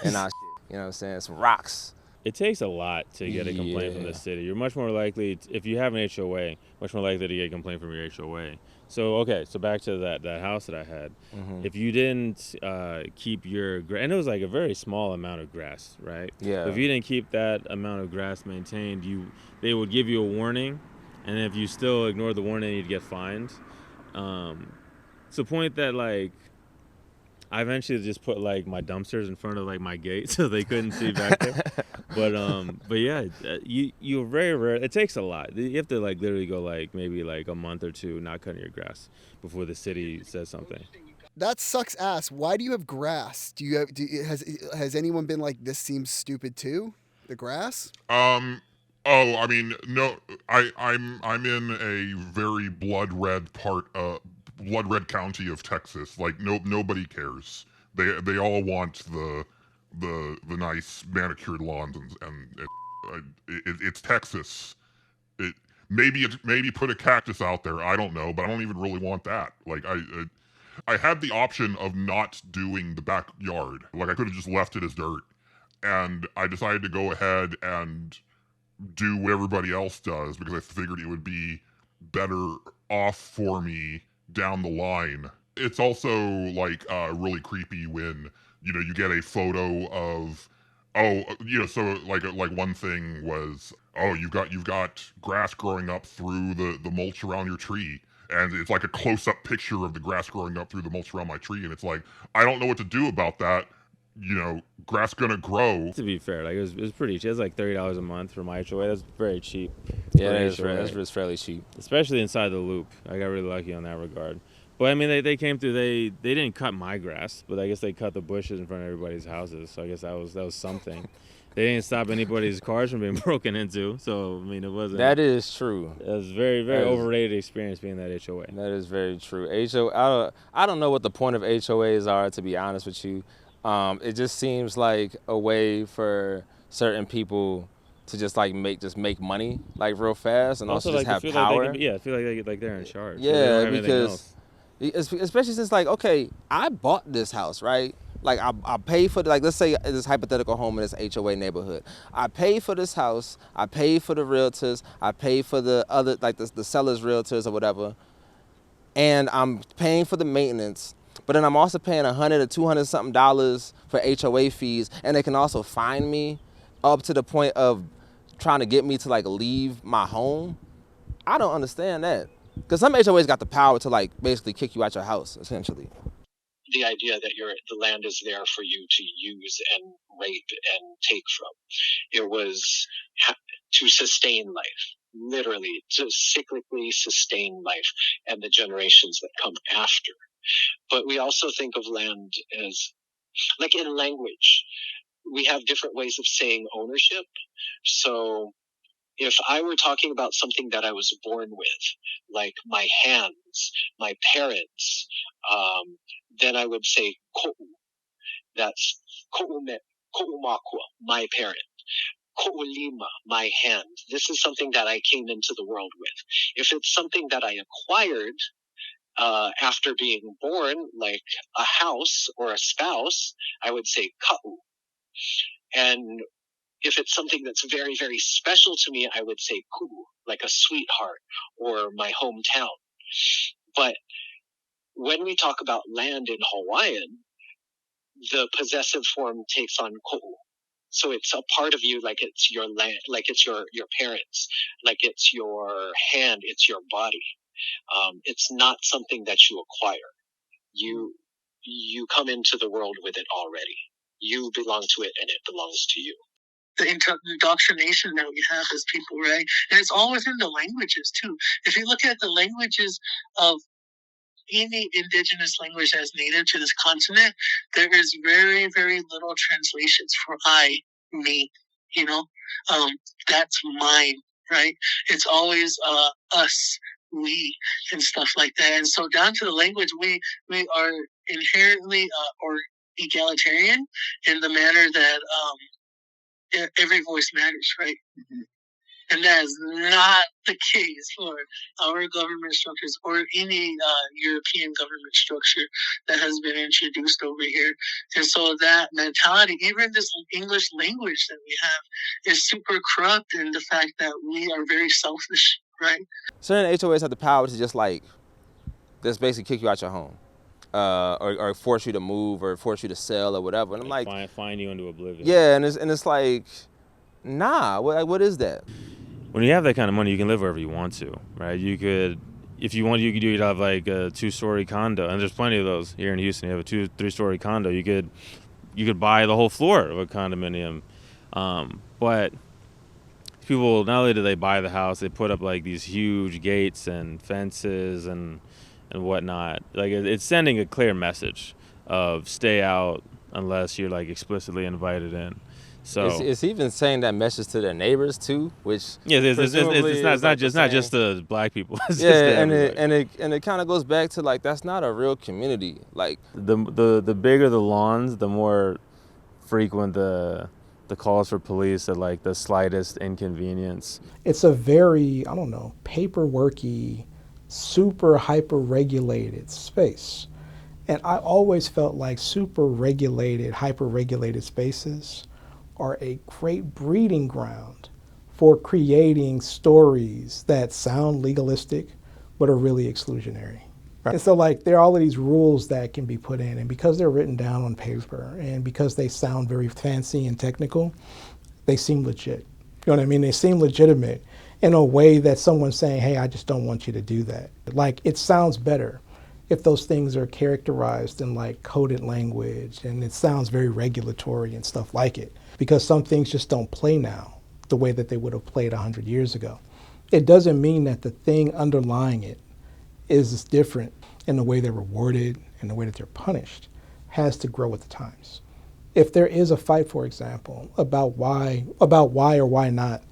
and our shit. You know what I'm saying? Some rocks. It takes a lot to get a complaint from the city. You're much more likely, if you have an HOA, much more likely to get a complaint from your HOA. So, okay, so back to that house that I had. Mhm. If you didn't keep your and it was like a very small amount of grass, right? Yeah. If you didn't keep that amount of grass maintained, they would give you a warning, and if you still ignored the warning, you'd get fined. It's the point that, like, I eventually just put like my dumpsters in front of like my gate so they couldn't see back there. But yeah, you're very rare. It takes a lot. You have to like literally go like maybe like a month or two not cutting your grass before the city says something. That sucks ass. Why do you have grass? Has anyone been like, this seems stupid too? The grass? Oh, I mean, no. I'm in a very blood red county of Texas. Like, nobody cares. They all want the nice manicured lawns and it's Texas. Maybe put a cactus out there. I don't know, but I don't even really want that. Like, I had the option of not doing the backyard. Like, I could have just left it as dirt, and I decided to go ahead and do what everybody else does because I figured it would be better off for me down the line. It's also like really creepy when you get a photo of so like one thing was, oh, you've got grass growing up through the mulch around your tree. And it's like a close-up picture of the grass growing up through the mulch around my tree, and it's like, I don't know what to do about that. Grass gonna grow. To be fair, like it was pretty cheap. It was like $30 a month for my HOA. That's very cheap. Yeah, that's fairly cheap. Especially inside the loop. I got really lucky on that regard. But I mean, they came through. They didn't cut my grass, but I guess they cut the bushes in front of everybody's houses. So I guess that was something. They didn't stop anybody's cars from being broken into. So I mean, it wasn't. That is true. It was very overrated experience being that HOA. That is very true. I don't know what the point of HOAs are, to be honest with you. It just seems like a way for certain people to just make money like real fast, and also just have power. I feel like they're in charge. Yeah, because especially since like, okay, I bought this house, right? Like I paid for like, let's say this hypothetical home in this HOA neighborhood. I paid for this house. I paid for the realtors. I paid for the other like the seller's realtors or whatever, and I'm paying for the maintenance. But then I'm also paying $100 or $200 something for HOA fees, and they can also fine me up to the point of trying to get me to like leave my home. I don't understand that, because some HOAs got the power to like basically kick you out your house, essentially. The idea that the land is there for you to use and rape and take from. It was to sustain life, literally to cyclically sustain life and the generations that come after. But we also think of land as, like in language, we have different ways of saying ownership. So if I were talking about something that I was born with, like my hands, my parents, then I would say ko'u. That's ko'ume, ko'umakua, my parent. Ko'ulima, my hand. This is something that I came into the world with. If it's something that I acquired after being born, like a house or a spouse, I would say ka'u. And if it's something that's very, very special to me, I would say ku'u, like a sweetheart or my hometown. But when we talk about land in Hawaiian, the possessive form takes on ko'u. So it's a part of you, like it's your land, like it's your parents, like it's your hand, it's your body. It's not something that you acquire. You come into the world with it already. You belong to it, and it belongs to you. The indoctrination that we have as people, right? And it's all within the languages too. If you look at the languages of any indigenous language as native to this continent, there is very, very little translations for I, me, that's mine, right? It's always us, we, and stuff like that. And so down to the language, we are inherently or egalitarian in the manner that every voice matters, right? Mm-hmm. And that is not the case for our government structures or any European government structure that has been introduced over here. And so that mentality, even this English language that we have, is super corrupt in the fact that we are very selfish, right? Certain HOAs have the power to just basically kick you out your home. Or force you to move or force you to sell or whatever. And I'm like find you into oblivion. Yeah, and it's like, nah, what is that? When you have that kind of money, you can live wherever you want to, right? You could, if you want, you'd have like a 2-story condo, and there's plenty of those here in Houston. You have a 2-3-story condo. You could buy the whole floor of a condominium, but people, not only do they buy the house, they put up like these huge gates and fences and whatnot. Like it's sending a clear message of stay out unless you're like explicitly invited in. So it's even saying that message to their neighbors too, which it's not just the black people. It's yeah, just and it kind of goes back to like that's not a real community. Like the bigger the lawns, the more frequent the calls for police at like the slightest inconvenience. It's a very, I don't know, paperworky, super hyper regulated space. And I always felt like super regulated, hyper regulated spaces are a great breeding ground for creating stories that sound legalistic but are really exclusionary. Right? And so like there are all of these rules that can be put in, and because they're written down on paper and because they sound very fancy and technical, they seem legit. You know what I mean? They seem legitimate in a way that someone's saying, hey, I just don't want you to do that. Like it sounds better if those things are characterized in like coded language and it sounds very regulatory and stuff like it, because some things just don't play now the way that they would have played 100 years ago. It doesn't mean that the thing underlying it is different in the way they're rewarded and the way that they're punished. Has to grow with the times. If there is a fight, for example, about why or why not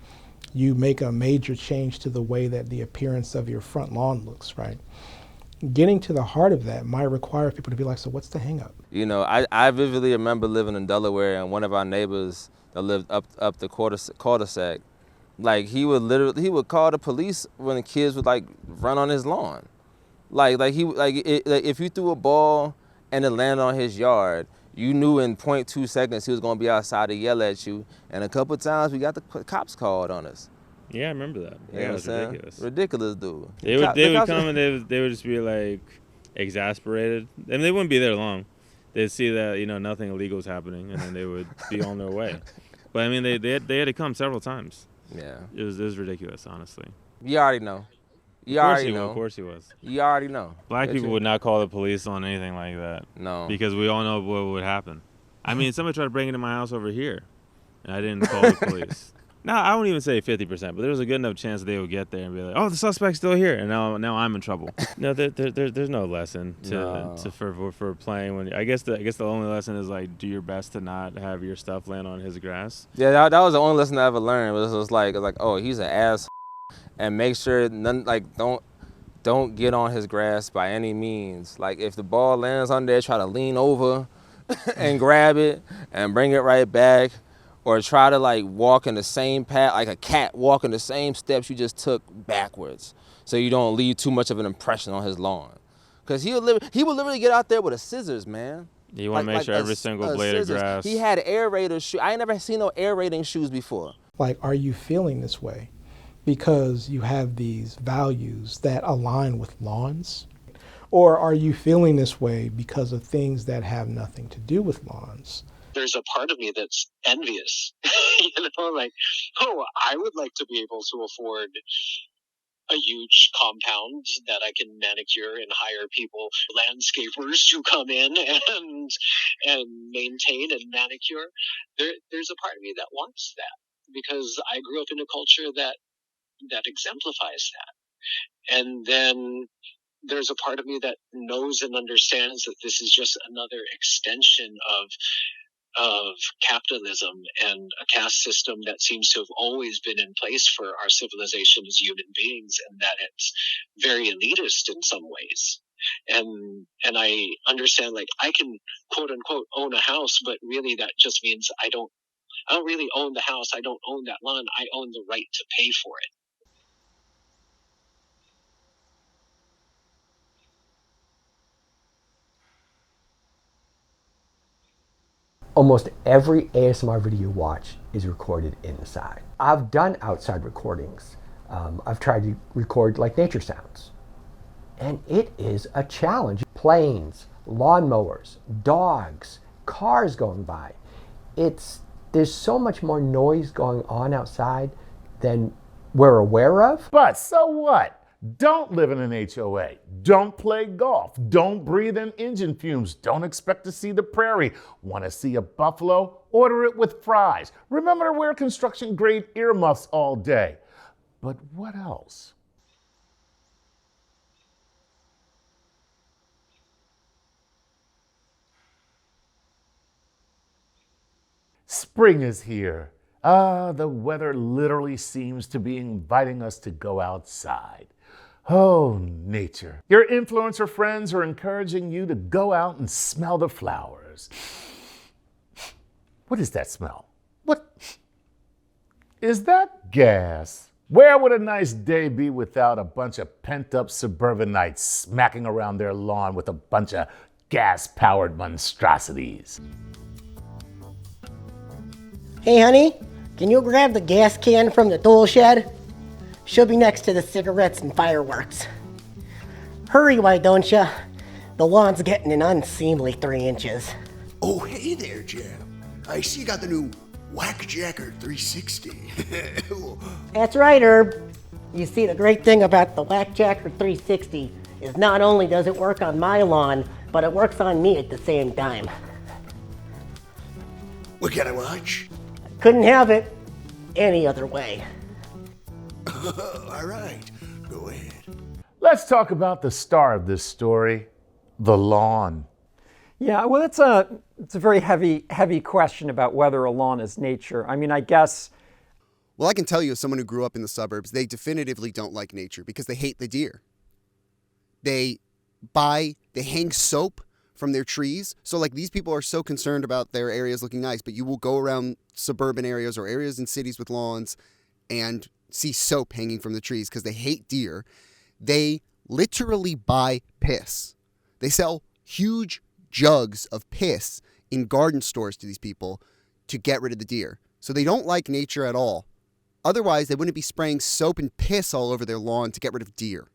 you make a major change to the way that the appearance of your front lawn looks, right? Getting to the heart of that might require people to be like, so what's the hang up? You know, I vividly remember living in Delaware, and one of our neighbors that lived up the cul-de-sac, like he would call the police when the kids would like run on his lawn. Like if you threw a ball and it landed on his yard, you knew in 0.2 seconds he was gonna be outside to yell at you. And a couple of times we got the cops called on us. Yeah, I remember that. You Yeah, know it was ridiculous. Ridiculous, dude. They would come and they would just be like exasperated, and they wouldn't be there long. They'd see that nothing illegal was happening, and then they would be on their way. But I mean, they had to come several times. Yeah, it was ridiculous, honestly. You already know. Of course he was. You already know. Black people would not call the police on anything like that. No. Because we all know what would happen. I mean, somebody tried to break into my house over here, and I didn't call the police. No, I won't even say 50%, but there was a good enough chance that they would get there and be like, "Oh, the suspect's still here," and now I'm in trouble. No, there's no lesson for playing when. I guess the only lesson is like do your best to not have your stuff land on his grass. Yeah, that was the only lesson I ever learned. It was like oh, he's an ass, and make sure don't get on his grass by any means. Like if the ball lands on there, try to lean over and grab it and bring it right back. Or try to like walk in the same path, like a cat walking the same steps you just took backwards, so you don't leave too much of an impression on his lawn. Cause he would literally get out there with a scissors, man. You want to make sure every single blade of grass. He had aerator shoes. I ain't never seen no aerating shoes before. Like, are you feeling this way because you have these values that align with lawns? Or are you feeling this way because of things that have nothing to do with lawns? There's a part of me that's envious, like, oh, I would like to be able to afford a huge compound that I can manicure and hire people, landscapers to come in and maintain and manicure. There's a part of me that wants that because I grew up in a culture that exemplifies that. And then there's a part of me that knows and understands that this is just another extension of capitalism and a caste system that seems to have always been in place for our civilization as human beings, and that it's very elitist in some ways. And I understand, like, I can quote unquote own a house, but really that just means I don't I don't really own the house. I don't own that lawn. I own the right to pay for it. Almost every ASMR video you watch is recorded inside. I've done outside recordings. I've tried to record like nature sounds. And it is a challenge. Planes, lawnmowers, dogs, cars going by. There's so much more noise going on outside than we're aware of. But so what? Don't live in an HOA. Don't play golf. Don't breathe in engine fumes. Don't expect to see the prairie. Want to see a buffalo? Order it with fries. Remember to wear construction-grade earmuffs all day. But what else? Spring is here. The weather literally seems to be inviting us to go outside. Oh, nature. Your influencer friends are encouraging you to go out and smell the flowers. What is that smell? What? Is that gas? Where would a nice day be without a bunch of pent-up suburbanites smacking around their lawn with a bunch of gas-powered monstrosities? Hey honey, can you grab the gas can from the tool shed? She'll be next to the cigarettes and fireworks. Hurry, why don't ya? The lawn's getting an unseemly 3 inches. Oh, hey there, Jeb. I see you got the new Whack-Jacker 360. That's right, Herb. You see, the great thing about the Whack-Jacker 360 is not only does it work on my lawn, but it works on me at the same time. What can I watch? Couldn't have it any other way. All right, go ahead. Let's talk about the star of this story, the lawn. Yeah, well, it's a very heavy question about whether a lawn is nature. I mean, I guess. Well, I can tell you, as someone who grew up in the suburbs, they definitively don't like nature because they hate the deer. They hang soap from their trees. So like these people are so concerned about their areas looking nice, but you will go around suburban areas or areas in cities with lawns and see soap hanging from the trees because they hate deer. They literally buy piss. They sell huge jugs of piss in garden stores to these people to get rid of the deer. So they don't like nature at all. Otherwise, they wouldn't be spraying soap and piss all over their lawn to get rid of deer.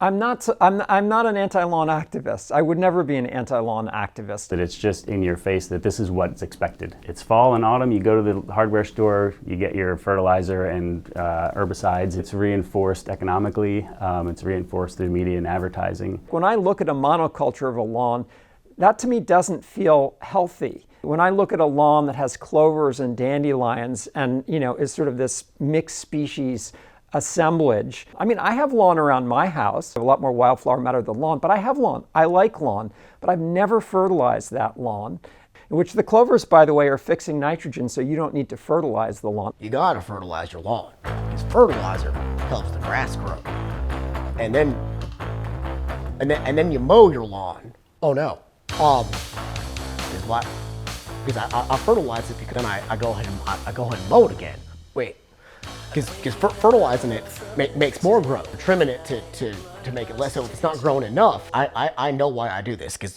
I'm not an anti-lawn activist. I would never be an anti-lawn activist. That it's just in your face that this is what's expected. It's fall and autumn, you go to the hardware store, you get your fertilizer and herbicides. It's reinforced economically, it's reinforced through media and advertising. When I look at a monoculture of a lawn, that to me doesn't feel healthy. When I look at a lawn that has clovers and dandelions and, is sort of this mixed species assemblage. I mean, I have lawn around my house. I have a lot more wildflower matter than lawn, but I have lawn. I like lawn, but I've never fertilized that lawn. In which the clovers, by the way, are fixing nitrogen, so you don't need to fertilize the lawn. You gotta fertilize your lawn, because fertilizer helps the grass grow. And then you mow your lawn. Oh no. Because what? Because I fertilize it because then I go ahead and mow it again. Wait. Because fertilizing it makes more growth. Trimming it to make it less. So if it's not growing enough, I know why I do this. Because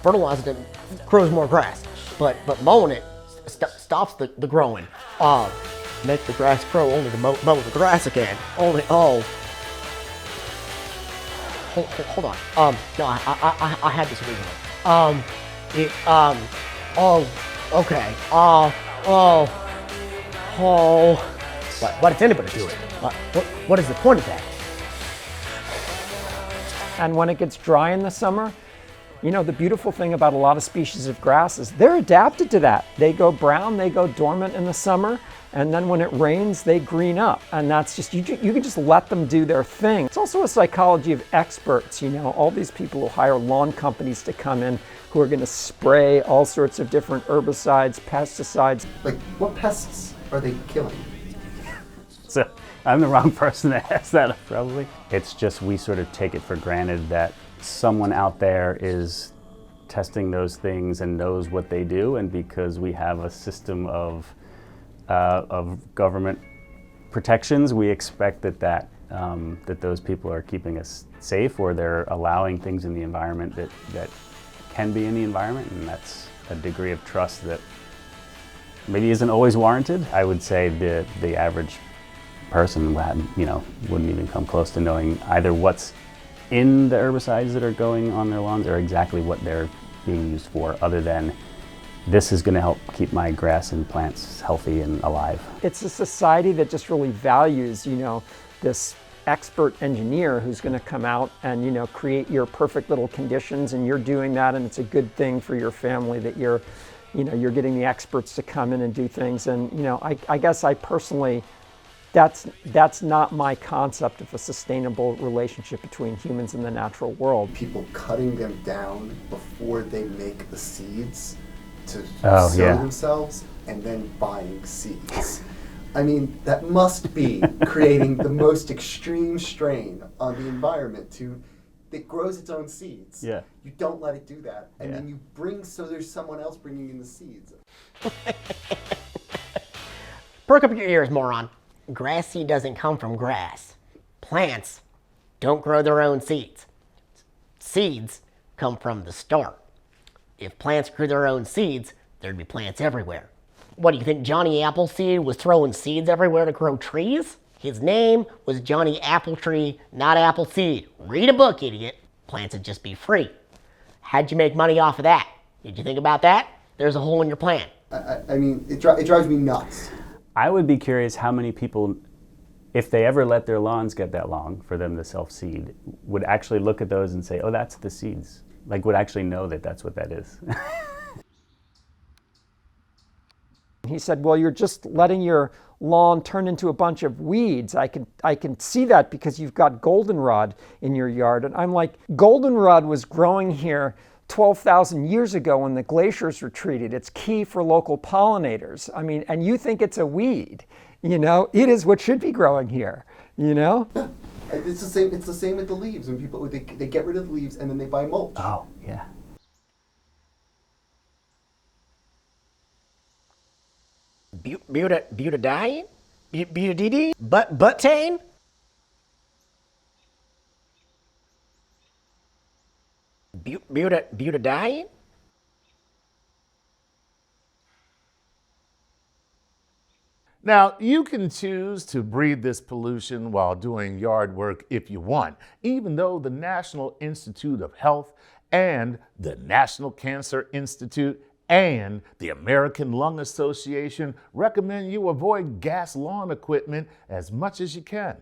fertilizing it grows more grass, but mowing it stops the growing. Make the grass grow only to mow the grass again. Hold on. No, I had this originally. Okay. What is anybody doing? What is the point of that? And when it gets dry in the summer, the beautiful thing about a lot of species of grass is they're adapted to that. They go brown, they go dormant in the summer, and then when it rains, they green up. And that's just, you can just let them do their thing. It's also a psychology of experts, all these people who hire lawn companies to come in who are going to spray all sorts of different herbicides, pesticides. Like, what pests are they killing? So I'm the wrong person to ask that, probably. It's just we sort of take it for granted that someone out there is testing those things and knows what they do, and because we have a system of government protections, we expect that those people are keeping us safe, or they're allowing things in the environment that can be in the environment, and that's a degree of trust that maybe isn't always warranted. I would say the average person wouldn't even come close to knowing either what's in the herbicides that are going on their lawns or exactly what they're being used for, other than this is going to help keep my grass and plants healthy and alive. It's a society that just really values, this expert engineer who's going to come out and, create your perfect little conditions, and you're doing that, and it's a good thing for your family that you're getting the experts to come in and do things. And, I guess I personally, that's not my concept of a sustainable relationship between humans and the natural world. People cutting them down before they make the seeds to sow themselves, and then buying seeds. I mean, that must be creating the most extreme strain on the environment that grows its own seeds. Yeah. You don't let it do that. And then you there's someone else bringing in the seeds. Perk up your ears, moron. Grass seed doesn't come from grass. Plants don't grow their own seeds. Seeds come from the start. If plants grew their own seeds, there'd be plants everywhere. What do you think, Johnny Appleseed was throwing seeds everywhere to grow trees? His name was Johnny Appletree, not Appleseed. Read a book, idiot. Plants would just be free. How'd you make money off of that? Did you think about that? There's a hole in your plan. I mean, it drives me nuts. I would be curious how many people, if they ever let their lawns get that long for them to self-seed, would actually look at those and say, oh, that's the seeds. Like, would actually know that that's what that is. He said, well, you're just letting your lawn turn into a bunch of weeds. I can see that because you've got goldenrod in your yard. And I'm like, goldenrod was growing here 12,000 years ago when the glaciers retreated. It's key for local pollinators. I mean, and you think it's a weed, it is what should be growing here, It's the same with the leaves. When people, they get rid of the leaves and then they buy mulch. Oh, yeah. Butadiene? Butadiene? Butane? Butadiene? Now, you can choose to breathe this pollution while doing yard work if you want, even though the National Institute of Health and the National Cancer Institute and the American Lung Association recommend you avoid gas lawn equipment as much as you can.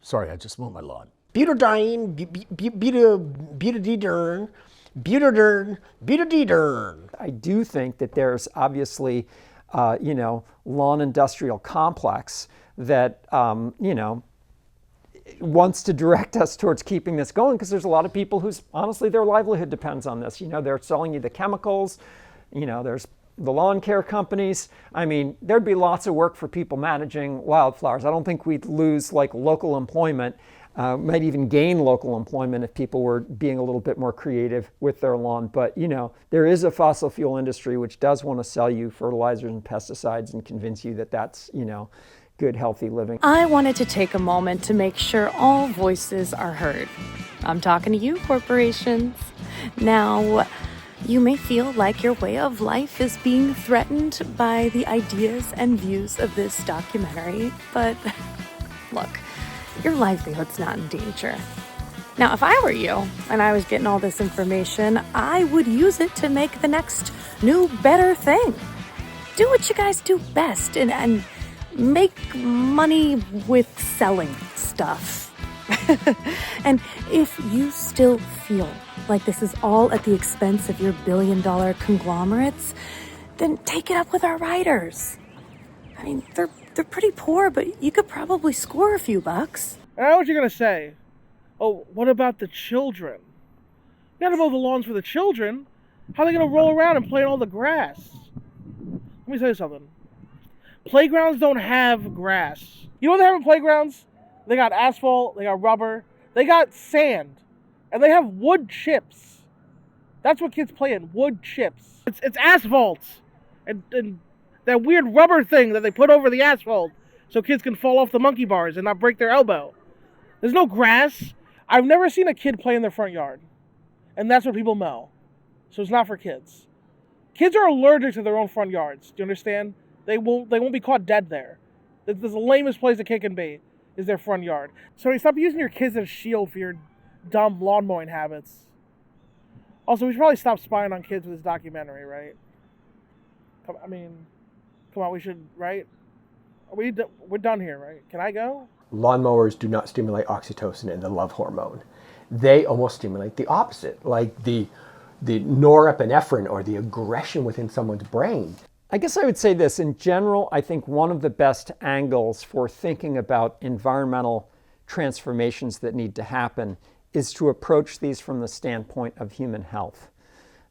Sorry, I just mowed my lawn. Butadiene, butadiene. I do think that there's obviously, lawn industrial complex that, wants to direct us towards keeping this going, because there's a lot of people whose, honestly, their livelihood depends on this. They're selling you the chemicals, there's the lawn care companies. I mean, there'd be lots of work for people managing wildflowers. I don't think we'd lose local employment, might even gain local employment if people were being a little bit more creative with their lawn. But, there is a fossil fuel industry which does want to sell you fertilizers and pesticides and convince you that that's, good, healthy living. I wanted to take a moment to make sure all voices are heard. I'm talking to you, corporations. Now, you may feel like your way of life is being threatened by the ideas and views of this documentary, but look, your livelihood's not in danger. Now, if I were you and I was getting all this information, I would use it to make the next new, better thing. Do what you guys do best and make money with selling stuff. And if you still feel like this is all at the expense of your billion-dollar conglomerates, then take it up with our writers. I mean, they're pretty poor, but you could probably score a few bucks. I know what you're going to say. Oh, what about the children? You gotta mow the lawns for the children. How are they going to roll around and play in all the grass? Let me tell you something. Playgrounds don't have grass. You know what they have in playgrounds? They got asphalt, they got rubber, they got sand. and they have wood chips. That's what kids play in, wood chips. It's asphalt, and that weird rubber thing that they put over the asphalt so kids can fall off the monkey bars and not break their elbow. There's no grass. I've never seen a kid play in their front yard, and that's what people mow. So it's not for kids. Kids are allergic to their own front yards. Do you understand? They won't be caught dead there. This is the lamest place a kid can be, is their front yard. So stop using your kids as a shield for your dumb lawn mowing habits. Also, we should probably stop spying on kids with this documentary, right? Come on, we should, right? We're done here, right? Can I go? Lawnmowers do not stimulate oxytocin and the love hormone. They almost stimulate the opposite, like the norepinephrine or the aggression within someone's brain. I guess I would say this, in general, I think one of the best angles for thinking about environmental transformations that need to happen is to approach these from the standpoint of human health.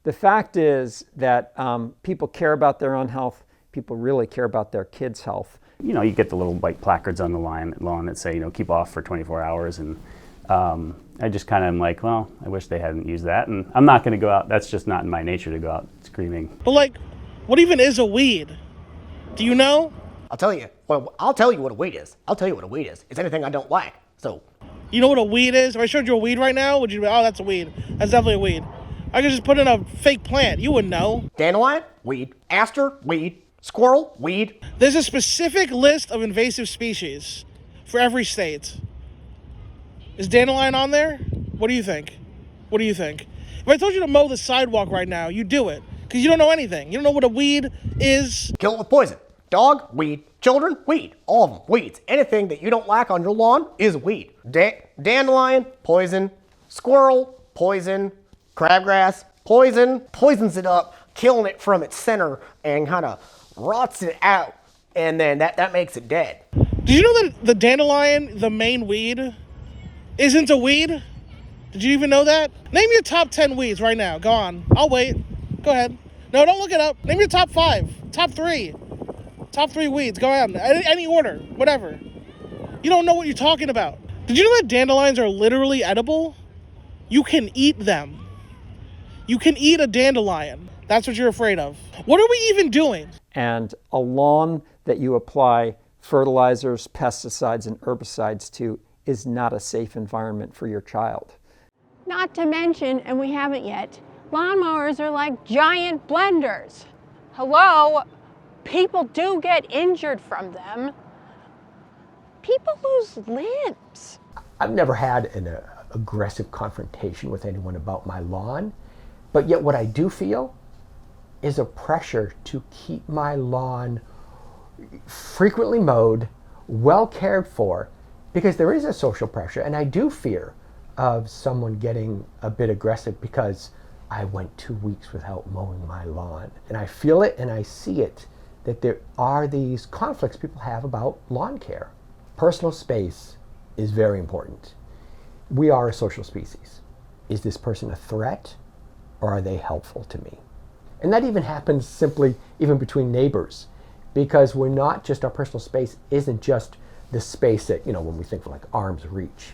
The fact is that people care about their own health, people really care about their kids' health. You know, you get the little white placards on the lawn that say, you know, keep off for 24 hours. And I just kind of am like, well, I wish they hadn't used that. And I'm not going to go out. That's just not in my nature to go out screaming. But like, what even is a weed? Do you know? I'll tell you. Well, I'll tell you what a weed is. I'll tell you what a weed is. It's anything I don't like. So. You know what a weed is? If I showed you a weed right now, would you be, oh, that's a weed. That's definitely a weed. I could just put in a fake plant. You wouldn't know. Dandelion? Weed. Aster? Weed. Squirrel? Weed. There's a specific list of invasive species for every state. Is dandelion on there? What do you think? What do you think? If I told you to mow the sidewalk right now, you'd do it. Because you don't know anything. You don't know what a weed is. Kill it with poison. Dog? Weed. Children? Weed. All of them. Weeds. Anything that you don't like on your lawn is a weed. Dandelion? Poison. Squirrel? Poison. Crabgrass? Poison. Poisons it up, killing it from its center and kind of rots it out. And then that makes it dead. Did you know that the dandelion, the main weed, isn't a weed? Did you even know that? Name your top 10 weeds right now. Go on. I'll wait. Go ahead. No, don't look it up. Name your top 5. Top 3. Top 3 weeds. Go on. Any order. Whatever. You don't know what you're talking about. Did you know that dandelions are literally edible? You can eat them. You can eat a dandelion. That's what you're afraid of. What are we even doing? And a lawn that you apply fertilizers, pesticides, and herbicides to is not a safe environment for your child. Not to mention, and we haven't yet, lawnmowers are like giant blenders. Hello? People do get injured from them. People lose limbs. I've never had an aggressive confrontation with anyone about my lawn, but yet what I do feel is a pressure to keep my lawn frequently mowed, well cared for, because there is a social pressure, and I do fear of someone getting a bit aggressive because I went 2 weeks without mowing my lawn. And I feel it and I see it, that there are these conflicts people have about lawn care. Personal space is very important. We are a social species. Is this person a threat, or are they helpful to me? And that even happens simply even between neighbors, because we're not just, our personal space isn't just the space that, when we think of like arm's reach,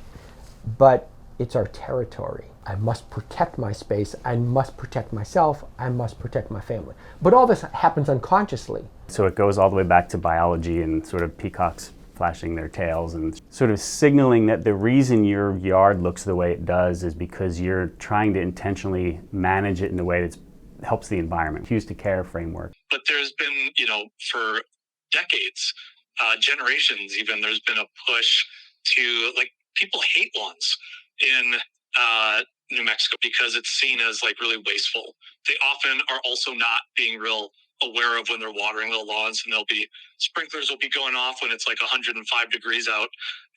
but it's our territory. I must protect my space, I must protect myself, I must protect my family. But all this happens unconsciously. So it goes all the way back to biology and sort of peacocks flashing their tails and sort of signaling that the reason your yard looks the way it does is because you're trying to intentionally manage it in a way that helps the environment. Cues to care framework. But there's been, for decades, generations even, there's been a push to, people hate lawns in New Mexico because it's seen as really wasteful. They often are also not being real aware of when they're watering the lawns, and sprinklers will be going off when it's 105 degrees out,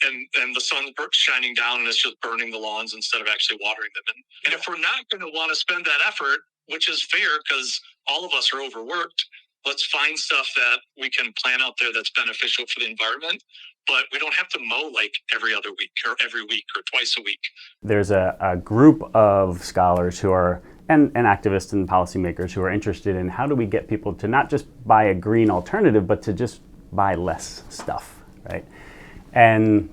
and the sun's shining down and it's just burning the lawns instead of actually watering them. And if we're not going to want to spend that effort, which is fair because all of us are overworked, let's find stuff that we can plant out there that's beneficial for the environment. But we don't have to mow every other week or every week or twice a week. There's a group of scholars who are, and activists and policymakers who are interested in how do we get people to not just buy a green alternative, but to just buy less stuff, right? And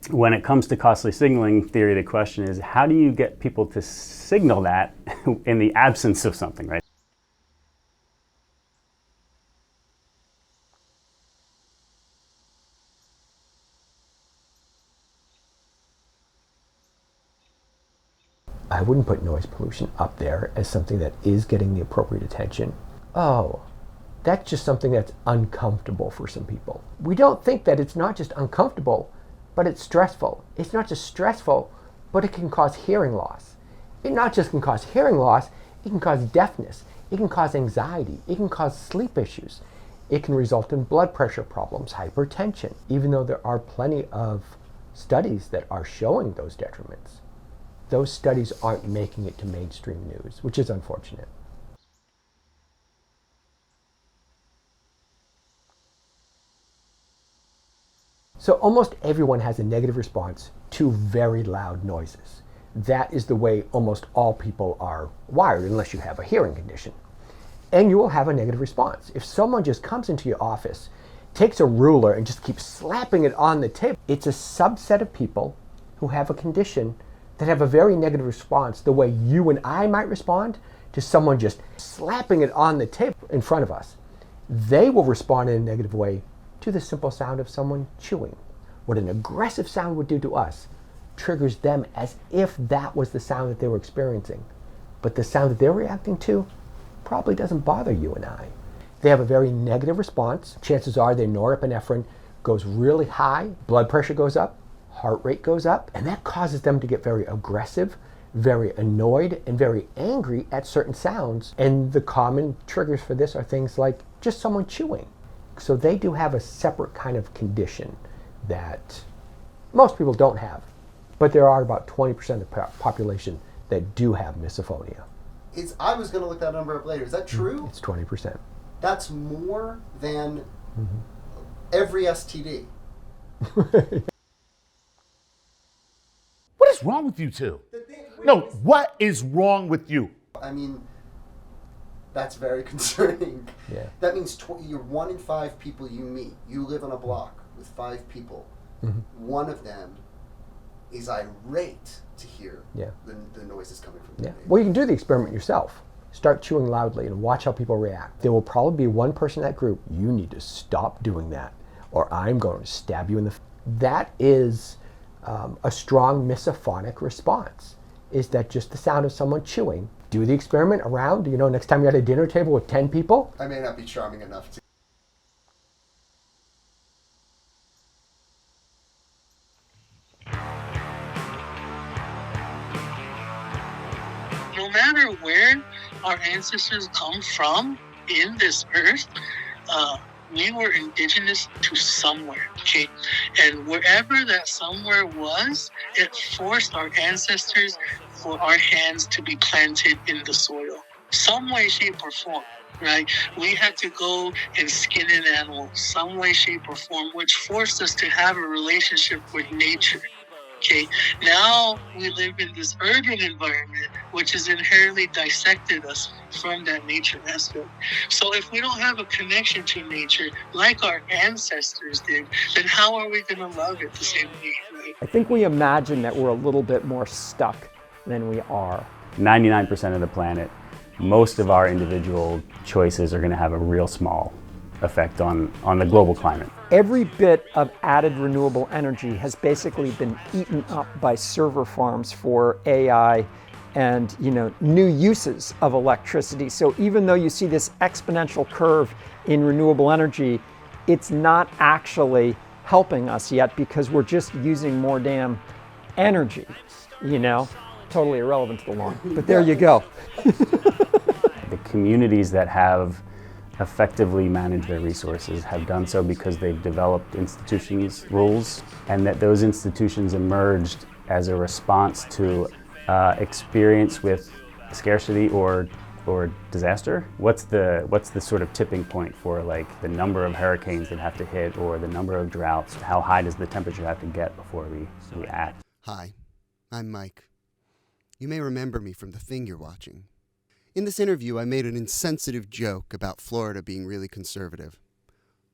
when it comes to costly signaling theory, the question is, how do you get people to signal that in the absence of something, right? I wouldn't put noise pollution up there as something that is getting the appropriate attention. Oh, that's just something that's uncomfortable for some people. We don't think that it's not just uncomfortable, but it's stressful. It's not just stressful, but it can cause hearing loss. It not just can cause hearing loss, it can cause deafness, it can cause anxiety, it can cause sleep issues. It can result in blood pressure problems, hypertension, even though there are plenty of studies that are showing those detriments. Those studies aren't making it to mainstream news, which is unfortunate. So almost everyone has a negative response to very loud noises. That is the way almost all people are wired, unless you have a hearing condition. And you will have a negative response. If someone just comes into your office, takes a ruler and just keeps slapping it on the table, it's a subset of people who have a condition that have a very negative response, the way you and I might respond to someone just slapping it on the table in front of us. They will respond in a negative way to the simple sound of someone chewing. What an aggressive sound would do to us triggers them as if that was the sound that they were experiencing. But the sound that they're reacting to probably doesn't bother you and I. They have a very negative response. Chances are their norepinephrine goes really high, blood pressure goes up, heart rate goes up, and that causes them to get very aggressive, very annoyed, and very angry at certain sounds. And the common triggers for this are things like just someone chewing. So they do have a separate kind of condition that most people don't have. But there are about 20% of the population that do have misophonia. I was going to look that number up later. Is that true? It's 20%. That's more than every STD. What is wrong with you two? No, what is wrong with you? I mean, that's very concerning. Yeah. That means you're 1 in 5 people you meet. You live on a block with 5 people. One of them is irate to hear the noises coming from the neighbor. Well, you can do the experiment yourself. Start chewing loudly and watch how people react. There will probably be one person in that group, you need to stop doing that, or I'm going to stab you in the face. That is a strong misophonic response. Is that just the sound of someone chewing? Do the experiment around, next time you're at a dinner table with 10 people. I may not be charming enough to. No matter where our ancestors come from in this earth, we were indigenous to somewhere, okay? And wherever that somewhere was, it forced our ancestors for our hands to be planted in the soil. Some way, shape, or form, right? We had to go and skin an animal, some way, shape, or form, which forced us to have a relationship with nature. Okay, now we live in this urban environment, which has inherently dissected us from that nature aspect. So if we don't have a connection to nature like our ancestors did, then how are we going to love it the same way, right? I think we imagine that we're a little bit more stuck than we are. 99% of the planet, most of our individual choices are going to have a real small effect on the global climate. Every bit of added renewable energy has basically been eaten up by server farms for AI and new uses of electricity. So even though you see this exponential curve in renewable energy, it's not actually helping us yet because we're just using more damn energy, totally irrelevant to the lawn. But there you go. The communities that have effectively manage their resources have done so because they've developed institutions, rules, and that those institutions emerged as a response to experience with scarcity or disaster. What's the sort of tipping point for like the number of hurricanes that have to hit or the number of droughts? How high does the temperature have to get before we act? Hi, I'm Mike. You may remember me from the thing you're watching. In this interview, I made an insensitive joke about Florida being really conservative.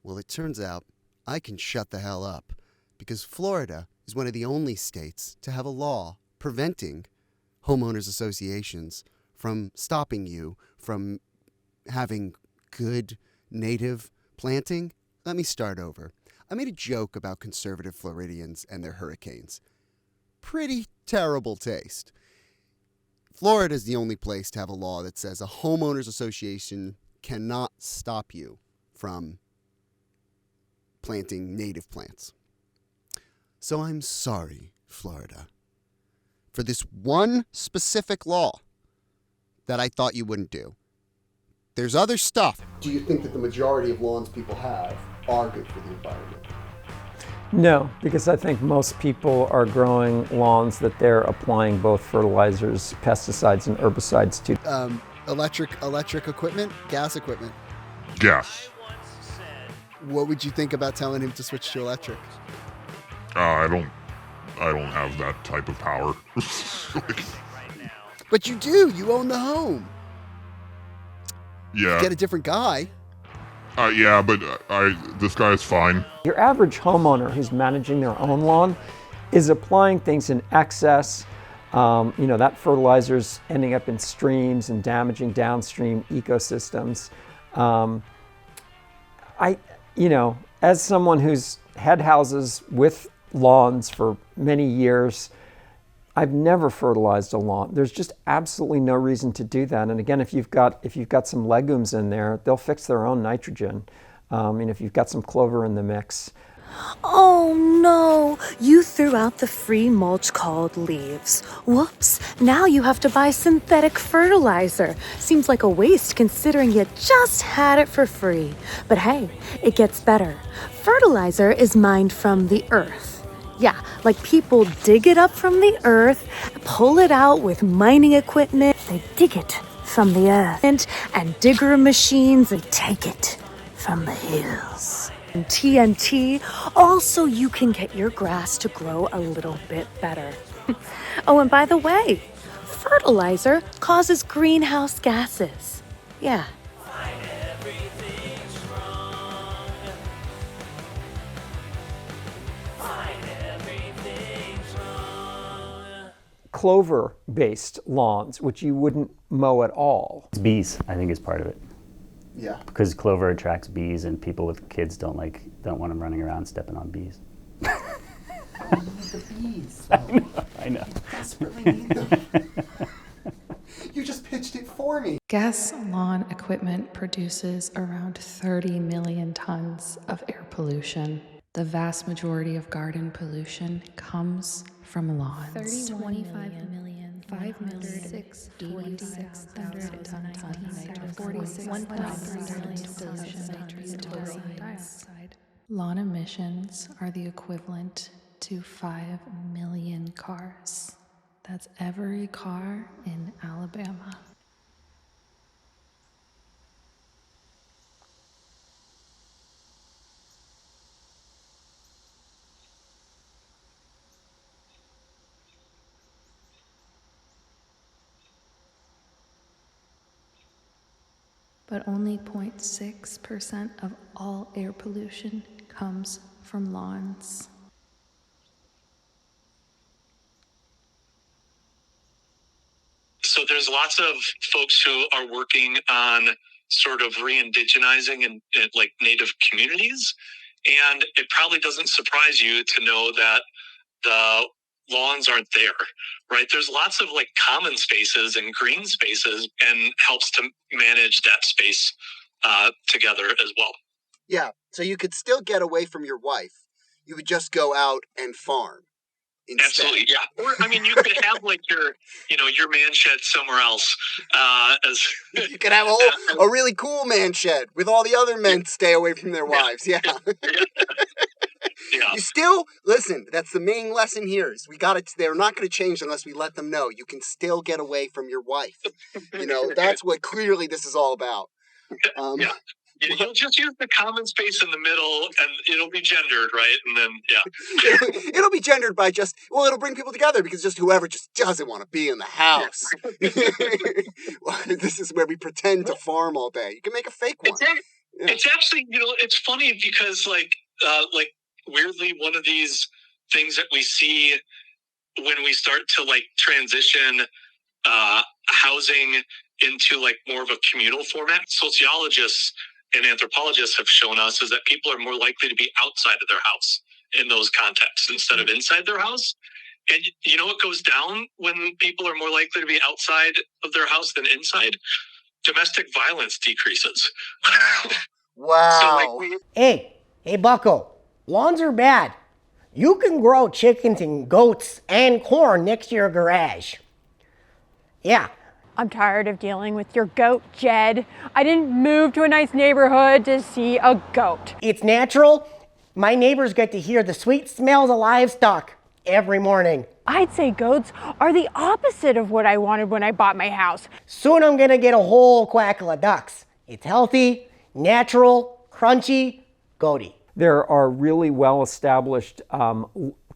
Well, it turns out I can shut the hell up because Florida is one of the only states to have a law preventing homeowners associations from stopping you from having good native planting. Let me start over. I made a joke about conservative Floridians and their hurricanes. Pretty terrible taste. Florida is the only place to have a law that says a homeowners association cannot stop you from planting native plants. So I'm sorry, Florida, for this one specific law that I thought you wouldn't do. There's other stuff. Do you think that the majority of lawns people have are good for the environment? No, because I think most people are growing lawns that they're applying both fertilizers, pesticides, and herbicides to. Electric equipment, gas equipment. Gas. What would you think about telling him to switch to electric? I don't have that type of power. But you do. You own the home. Yeah. Get a different guy. Yeah, but this guy is fine. Your average homeowner who's managing their own lawn is applying things in excess. That fertilizer's ending up in streams and damaging downstream ecosystems. As someone who's had houses with lawns for many years, I've never fertilized a lawn. There's just absolutely no reason to do that. And again, if you've got some legumes in there, they'll fix their own nitrogen. If you've got some clover in the mix. Oh no, you threw out the free mulch called leaves. Whoops, now you have to buy synthetic fertilizer. Seems like a waste considering you just had it for free. But hey, it gets better. Fertilizer is mined from the earth. Yeah, like people dig it up from the earth, pull it out with mining equipment. They dig it from the earth. And digger machines, they take it from the hills. And TNT, also you can get your grass to grow a little bit better. Oh, and by the way, fertilizer causes greenhouse gases. Yeah. Clover-based lawns, which you wouldn't mow at all. It's bees, I think, is part of it. Yeah. Because clover attracts bees, and people with kids don't want them running around stepping on bees. The bees. I know. Desperately need them. You just pitched it for me. Gas lawn equipment produces around 30 million tons of air pollution. The vast majority of garden pollution comes from lawns. 25 million, 5 million, 6, 26,000 tons of 1.3 dioxide. Lawn emissions are the equivalent to 5 million cars. That's every car in Alabama. But only 0.6% of all air pollution comes from lawns. So there's lots of folks who are working on sort of re-indigenizing in like native communities. And it probably doesn't surprise you to know that the lawns aren't there, right? There's lots of like common spaces and green spaces, and helps to manage that space together as well. Yeah, so you could still get away from your wife. You would just go out and farm instead. Absolutely, yeah. Or I mean, you could have like your man shed somewhere else. You could have a really cool man shed with all the other men stay away from their wives. Yeah. Yeah. You still listen. That's the main lesson here. Is they're not going to change unless we let them know. You can still get away from your wife. That's what clearly this is all about. Yeah. You'll just use the common space in the middle, and it'll be gendered, right? And then, yeah. It'll be gendered by it'll bring people together because just whoever just doesn't want to be in the house. This is where we pretend to farm all day. You can make a fake one. It's actually, it's funny because like weirdly, one of these things that we see when we start to like transition housing into like more of a communal format. Sociologists and anthropologists have shown us is that people are more likely to be outside of their house in those contexts instead of inside their house. And you know what goes down when people are more likely to be outside of their house than inside? Domestic violence decreases. Wow. So Hey, Bucko, lawns are bad. You can grow chickens and goats and corn next to your garage. Yeah. I'm tired of dealing with your goat, Jed. I didn't move to a nice neighborhood to see a goat. It's natural. My neighbors get to hear the sweet smells of livestock every morning. I'd say goats are the opposite of what I wanted when I bought my house. Soon I'm gonna get a whole quackle of ducks. It's healthy, natural, crunchy, goaty. There are really well-established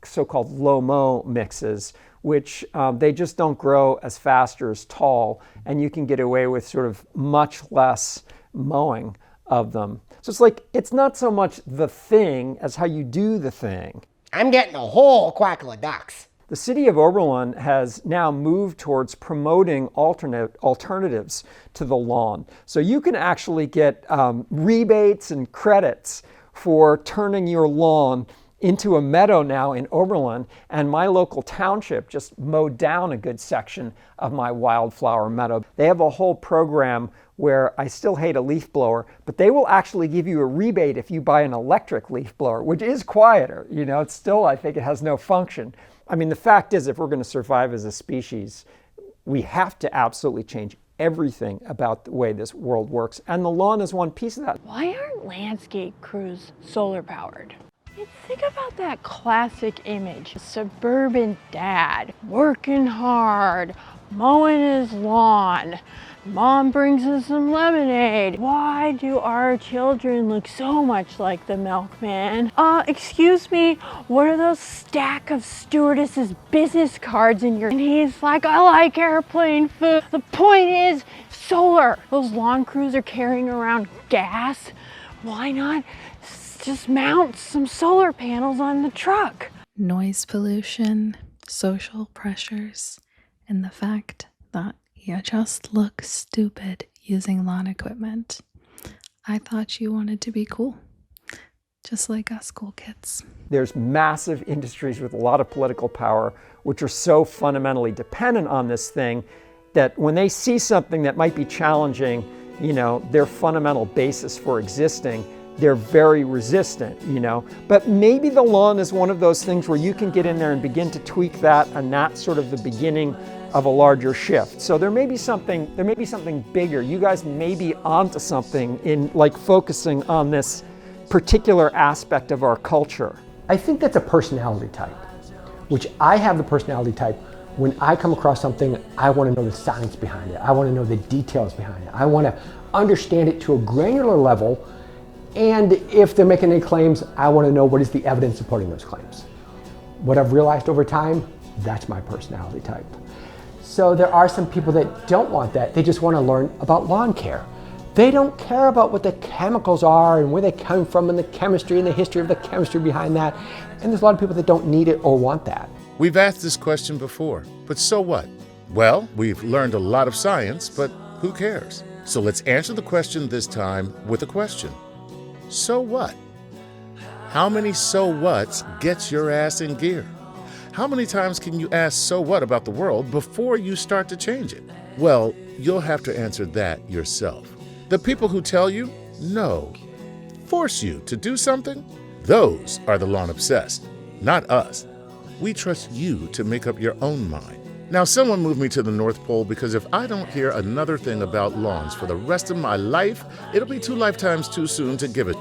so-called low-mow mixes, which they just don't grow as fast or as tall, and you can get away with sort of much less mowing of them. So it's like, it's not so much the thing as how you do the thing. I'm getting a whole quackle of ducks. The city of Oberlin has now moved towards promoting alternatives to the lawn. So you can actually get rebates and credits for turning your lawn into a meadow now in Oberlin, and my local township just mowed down a good section of my wildflower meadow. They have a whole program where I still hate a leaf blower, but they will actually give you a rebate if you buy an electric leaf blower, which is quieter. You know, it's still, I think it has no function. I mean, the fact is, if we're going to survive as a species, we have to absolutely change everything about the way this world works, and the lawn is one piece of that. Why aren't landscape crews solar powered? Think about that classic image. Suburban dad, working hard, mowing his lawn. Mom brings us some lemonade. Why do our children look so much like the milkman? Excuse me, what are those stack of stewardesses business cards in your... And he's like, I like airplane food. The point is solar. Those lawn crews are carrying around gas. Why not just mount some solar panels on the truck? Noise pollution, social pressures, and the fact that you just look stupid using lawn equipment. I thought you wanted to be cool, just like us cool kids. There's massive industries with a lot of political power which are so fundamentally dependent on this thing that when they see something that might be challenging, you know, their fundamental basis for existing, they're very resistant, you know. But maybe the lawn is one of those things where you can get in there and begin to tweak that, and that's sort of the beginning of a larger shift. So there may be something bigger. You guys may be onto something in like focusing on this particular aspect of our culture. I think that's a personality type, which I have the personality type. When I come across something, I want to know the science behind it. I want to know the details behind it. I want to understand it to a granular level. And if they're making any claims, I want to know what is the evidence supporting those claims. What I've realized over time, that's my personality type. So there are some people that don't want that. They just want to learn about lawn care. They don't care about what the chemicals are and where they come from and the chemistry and the history of the chemistry behind that. And there's a lot of people that don't need it or want that. We've asked this question before, but so what? Well, we've learned a lot of science, but who cares? So let's answer the question this time with a question. So what? How many so whats gets your ass in gear? How many times can you ask so what about the world before you start to change it? Well, you'll have to answer that yourself. The people who tell you no, force you to do something, those are the lawn obsessed, not us. We trust you to make up your own mind. Now, someone moved me to the North Pole because if I don't hear another thing about lawns for the rest of my life, it'll be 2 lifetimes too soon to give it.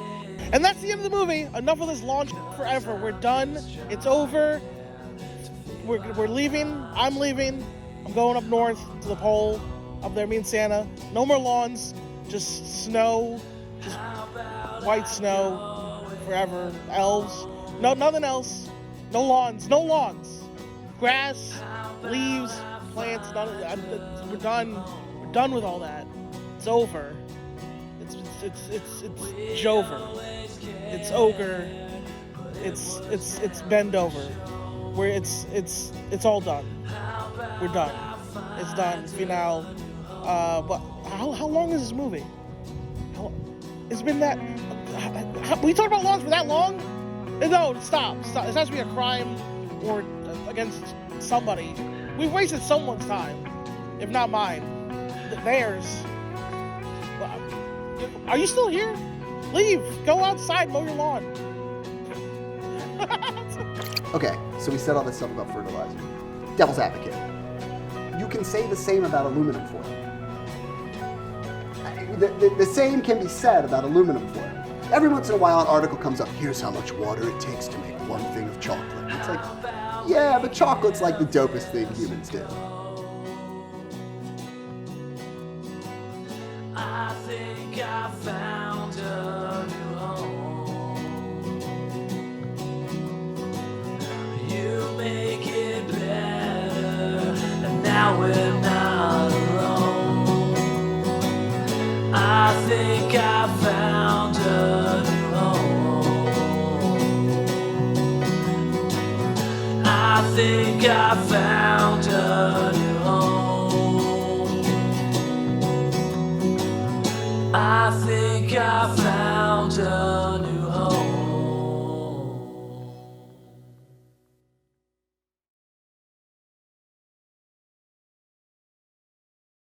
And that's the end of the movie. Enough of this lawn forever. We're done. It's over. We're leaving. I'm leaving. I'm going up north to the pole. Up there, me and Santa. No more lawns. Just snow. Just white snow. Forever. Elves. No, nothing else. No lawns. No lawns. Grass, leaves, plants. We're done. We're done with all that. It's over. It's Jover. It's ogre. it's bend over. Where it's all done. We're done. It's done. Finale. But how long is this movie? It's been that. We talked about laws for that long? No, stop. It has to be a crime or against somebody. We've wasted someone's time, if not mine. Theirs. Are you still here? Leave. Go outside. Mow your lawn. Okay, so we said all this stuff about fertilizer. Devil's advocate. You can say the same about aluminum foil. The same can be said about aluminum foil. Every once in a while an article comes up, here's how much water it takes to make one thing of chocolate. It's like, yeah, but chocolate's like the dopest thing humans do. I think I found a new home. You make it better, and now we're not alone. I think I found a new home. I think I found a new home. I think I found a